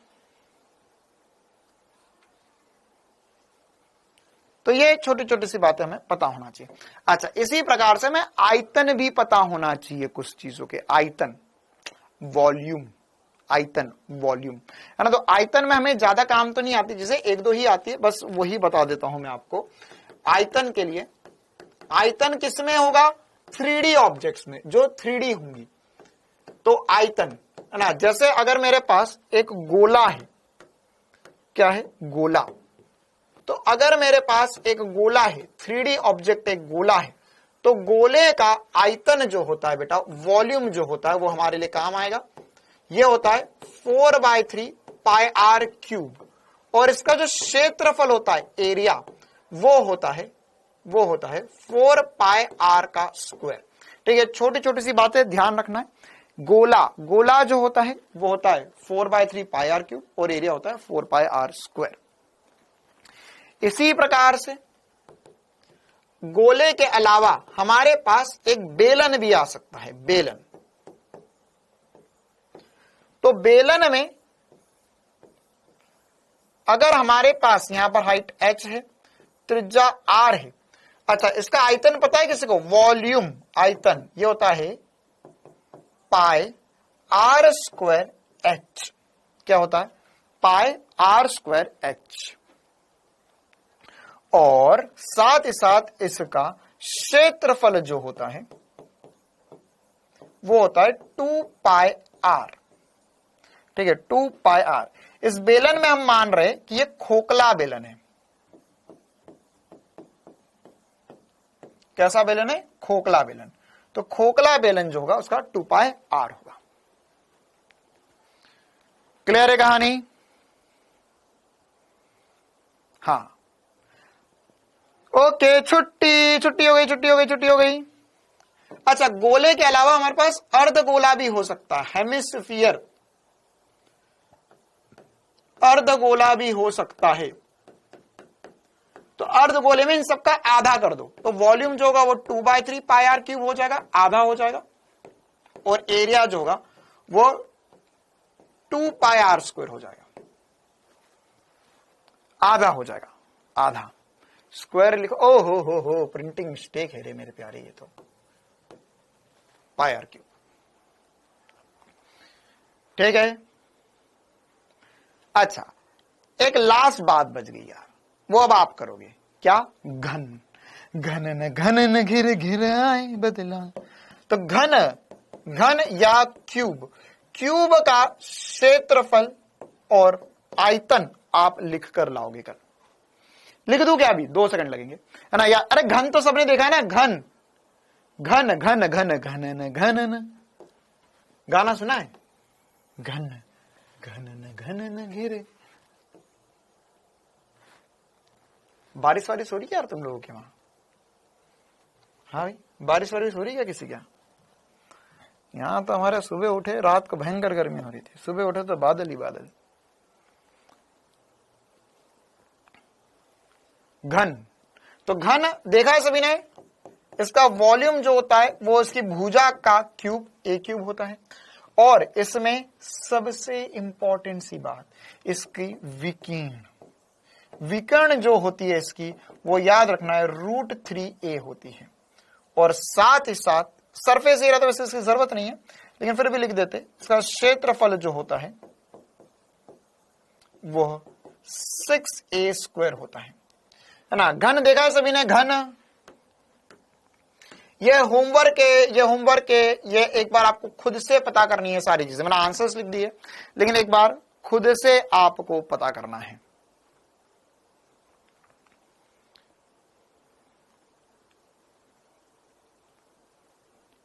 तो ये छोटी छोटी सी बातें हमें पता होना चाहिए। अच्छा, इसी प्रकार से हमें आयतन भी पता होना चाहिए कुछ चीजों के, आयतन, वॉल्यूम, आयतन, वॉल्यूम, है ना। तो आयतन में हमें ज्यादा काम तो नहीं आती, जैसे एक दो ही आती है, बस वही बता देता हूं मैं आपको। आयतन के लिए, आयतन किसमें होगा? 3D ऑब्जेक्ट्स में, जो 3D होंगी। तो आयतन, है ना, जैसे अगर मेरे पास एक गोला है, क्या है? गोला। तो अगर मेरे पास एक गोला है, 3D ऑब्जेक्ट एक गोला है, तो गोले का आयतन जो होता है बेटा, वॉल्यूम जो होता है, वो हमारे लिए काम आएगा। ये होता है 4/3 पाई r क्यूब, और इसका जो क्षेत्रफल होता है, एरिया, वो होता है 4 पाई r का स्क्वायर। ठीक है, छोटी छोटी सी बातें ध्यान रखना है। गोला जो होता है वो होता है 4/3 पाई r क्यूब, और एरिया होता है 4 पाई r स्क्वायर। इसी प्रकार से गोले के अलावा हमारे पास एक बेलन भी आ सकता है, बेलन। तो बेलन में अगर हमारे पास यहां पर हाइट h है, त्रिज्या r है। अच्छा, इसका आयतन पता है किसी को? वॉल्यूम, आयतन, ये होता है पाई r स्क्वायर h। क्या होता है? पाई r स्क्वायर h। और साथ ही साथ इसका क्षेत्रफल जो होता है वो होता है 2 पाई r। ठीक है, 2 पाई r। इस बेलन में हम मान रहे कि ये खोखला बेलन है। कैसा बेलन है? खोखला बेलन। तो खोखला बेलन जो होगा उसका 2 पाई r होगा। क्लियर है कहानी? हाँ, ओके, छुट्टी हो गई। अच्छा, गोले के अलावा हमारे पास अर्धगोला भी हो सकता है, हेमिस्फीयर, अर्धगोला भी हो सकता है। तो अर्धगोले में इन सबका आधा कर दो, तो वॉल्यूम जो होगा वो 2/3 पाई r क्यूब हो जाएगा, आधा हो जाएगा, और एरिया जो होगा वो 2 पाई r स्क्वायर हो जाएगा, आधा हो जाएगा, आधा। स्क्वायर लिखो, ओ हो प्रिंटिंग मिस्टेक है रे मेरे प्यारे, ये तो पाई आर क्यूब। ठीक है, अच्छा एक लास्ट बात बच गई यार, वो अब आप करोगे क्या? घन घन घन घिर घिर आए बदला। तो घन घन या क्यूब, क्यूब का क्षेत्रफल और आयतन आप लिख कर लाओगे कल। लिख दूं क्या? अभी 2 सेकंड लगेंगे, है ना? या अरे घन तो सबने देखा है ना, घन घन घन घन घन घन, गाना सुना है? घन घन घन घिरे। बारिश वारिश हो रही है यार तुम लोगों के वहां? हाँ भाई, बारिश वारिश हो रही है क्या किसी क्या? यहां तो हमारे सुबह उठे, रात को भयंकर गर्मी हो रही थी, सुबह उठे तो बादल ही बादल। घन, तो घन देखा है सभी ने, इसका वॉल्यूम जो होता है वो इसकी भुजा का क्यूब, ए क्यूब होता है। और इसमें सबसे इंपॉर्टेंट सी बात, इसकी विकीर्ण, विकर्ण जो होती है इसकी, वो याद रखना है √3a होती है। और साथ ही साथ सरफेस एरिया तो वैसे इसकी जरूरत नहीं है, लेकिन फिर भी लिख देते, इसका क्षेत्रफल जो होता है वो 6a² होता है ना? घन देखा है सभी ने, घन। ये होमवर्क है, ये एक बार आपको खुद से पता करनी है सारी चीजें। मैंने आंसर्स लिख दिए, लेकिन एक बार खुद से आपको पता करना है।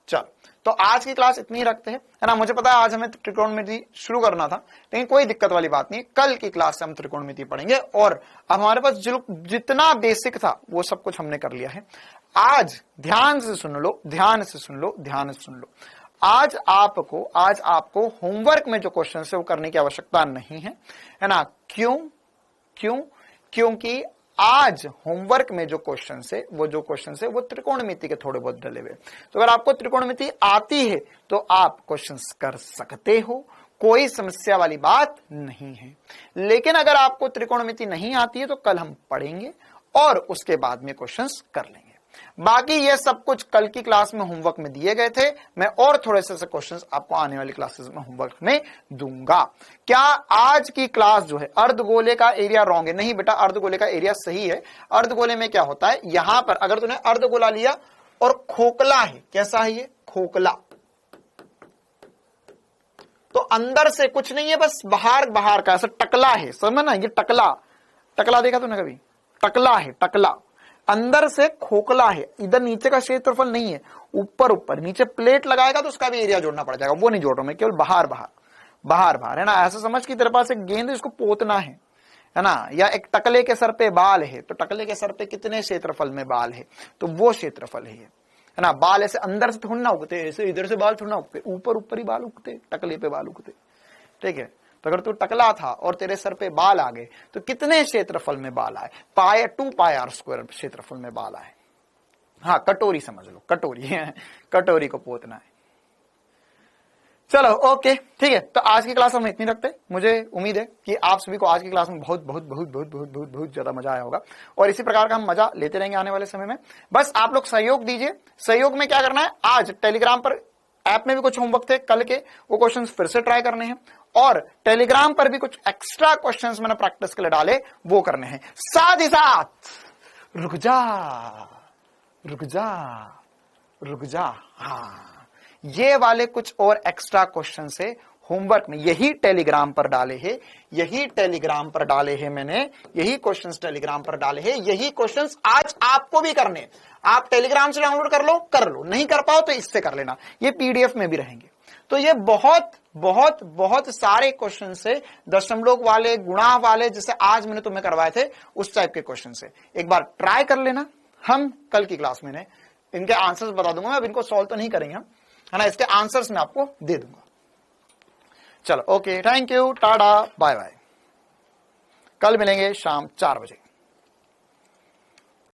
चल, तो आज की क्लास इतनी रखते हैं, है ना? मुझे पता है आज हमें त्रिकोणमिति शुरू करना था, लेकिन कोई दिक्कत वाली बात नहीं है, कल की क्लास से हम त्रिकोणमिति पढ़ेंगे। और अब हमारे पास जितना बेसिक था वो सब कुछ हमने कर लिया है। आज ध्यान से सुन लो, ध्यान से सुन लो, ध्यान से सुन लो। आज आपको होमवर्क में जो क्वेश्चन है वो करने की आवश्यकता नहीं है ना? क्यों? क्योंकि आज होमवर्क में जो क्वेश्चन है वो त्रिकोणमिति के थोड़े बहुत डले हुए। तो अगर आपको त्रिकोणमिति आती है तो आप क्वेश्चंस कर सकते हो, कोई समस्या वाली बात नहीं है। लेकिन अगर आपको त्रिकोणमिति नहीं आती है तो कल हम पढ़ेंगे और उसके बाद में क्वेश्चंस कर लेंगे। बाकी ये सब कुछ कल की क्लास में होमवर्क में दिए गए थे, मैं और थोड़े से क्वेश्चंस आपको आने वाली क्लासेस में होमवर्क में दूंगा। क्या आज की क्लास जो है अर्धगोले का एरिया रॉन्ग है? नहीं बेटा, अर्धगोले का एरिया सही है। अर्धगोले में क्या होता है, यहां पर अगर तूने अर्धगोला लिया और खोखला है, कैसा है ये? खोखला, तो अंदर से कुछ नहीं है, बस बाहर का ऐसा टकला है, समझ ना? ये टकला देखा तूने कभी? टकला है, टकला, अंदर से खोखला है। इधर नीचे का क्षेत्रफल नहीं है, ऊपर नीचे प्लेट लगाएगा तो उसका भी एरिया जोड़ना पड़ जाएगा, वो नहीं जोड़ रहा मैं, केवल बाहर है ना? ऐसा समझ कि तेरे पास एक गेंद इसको पोतना है ना? या एक टकले के सर पे बाल है, तो टकले के सर पे कितने क्षेत्रफल में बाल है, तो वो क्षेत्रफल है ना? बाल ऐसे अंदर से थोड़ा ना उगते, ऐसे इधर से बाल थोड़ा ना उगते, ऊपर ही बाल उगते, टकले पे बाल उगते। ठीक है, तो अगर तू टकला था और तेरे सर पे बाल आ गए तो कितने क्षेत्रफल में बाल आए? 2πr² क्षेत्रफल में बाल आए। हाँ, कटोरी समझ लो, कटोरी को पोतना है। चलो ओके, ठीक है। तो आज की क्लास हम इतनी रखते हैं। मुझे उम्मीद है कि आप सभी को आज की क्लास में बहुत ज्यादा मजा आया होगा और इसी प्रकार का हम मजा लेते रहेंगे आने वाले समय में। बस आप लोग सहयोग दीजिए। सहयोग में क्या करना है, आज टेलीग्राम पर ऐप में भी कुछ होमवर्क थे कल के, वो क्वेश्चंस फिर से ट्राई करने हैं और टेलीग्राम पर भी कुछ एक्स्ट्रा क्वेश्चंस मैंने प्रैक्टिस के लिए डाले, वो करने हैं। साथ ही साथ रुक जा, हाँ, ये वाले कुछ और एक्स्ट्रा क्वेश्चन से होमवर्क में यही टेलीग्राम पर डाले हैं मैंने, यही क्वेश्चंस टेलीग्राम पर डाले हैं, यही क्वेश्चंस आज आपको भी करने। आप टेलीग्राम से डाउनलोड कर लो, नहीं कर पाओ तो इससे कर लेना, ये पीडीएफ में भी रहेंगे। तो ये बहुत सारे क्वेश्चन से, दशमलव वाले, गुणा वाले, जैसे आज मैंने तुम्हें करवाए थे उस टाइप के क्वेश्चन से एक बार ट्राई कर लेना। हम कल की क्लास में इनके आंसर्स बता दूंगा, अब इनको सॉल्व तो नहीं करेंगे हम, है ना? इसके आंसर्स मैं आपको दे दूंगा। चलो okay, thank you, tata, bye bye. कल मिलेंगे शाम 4 बजे।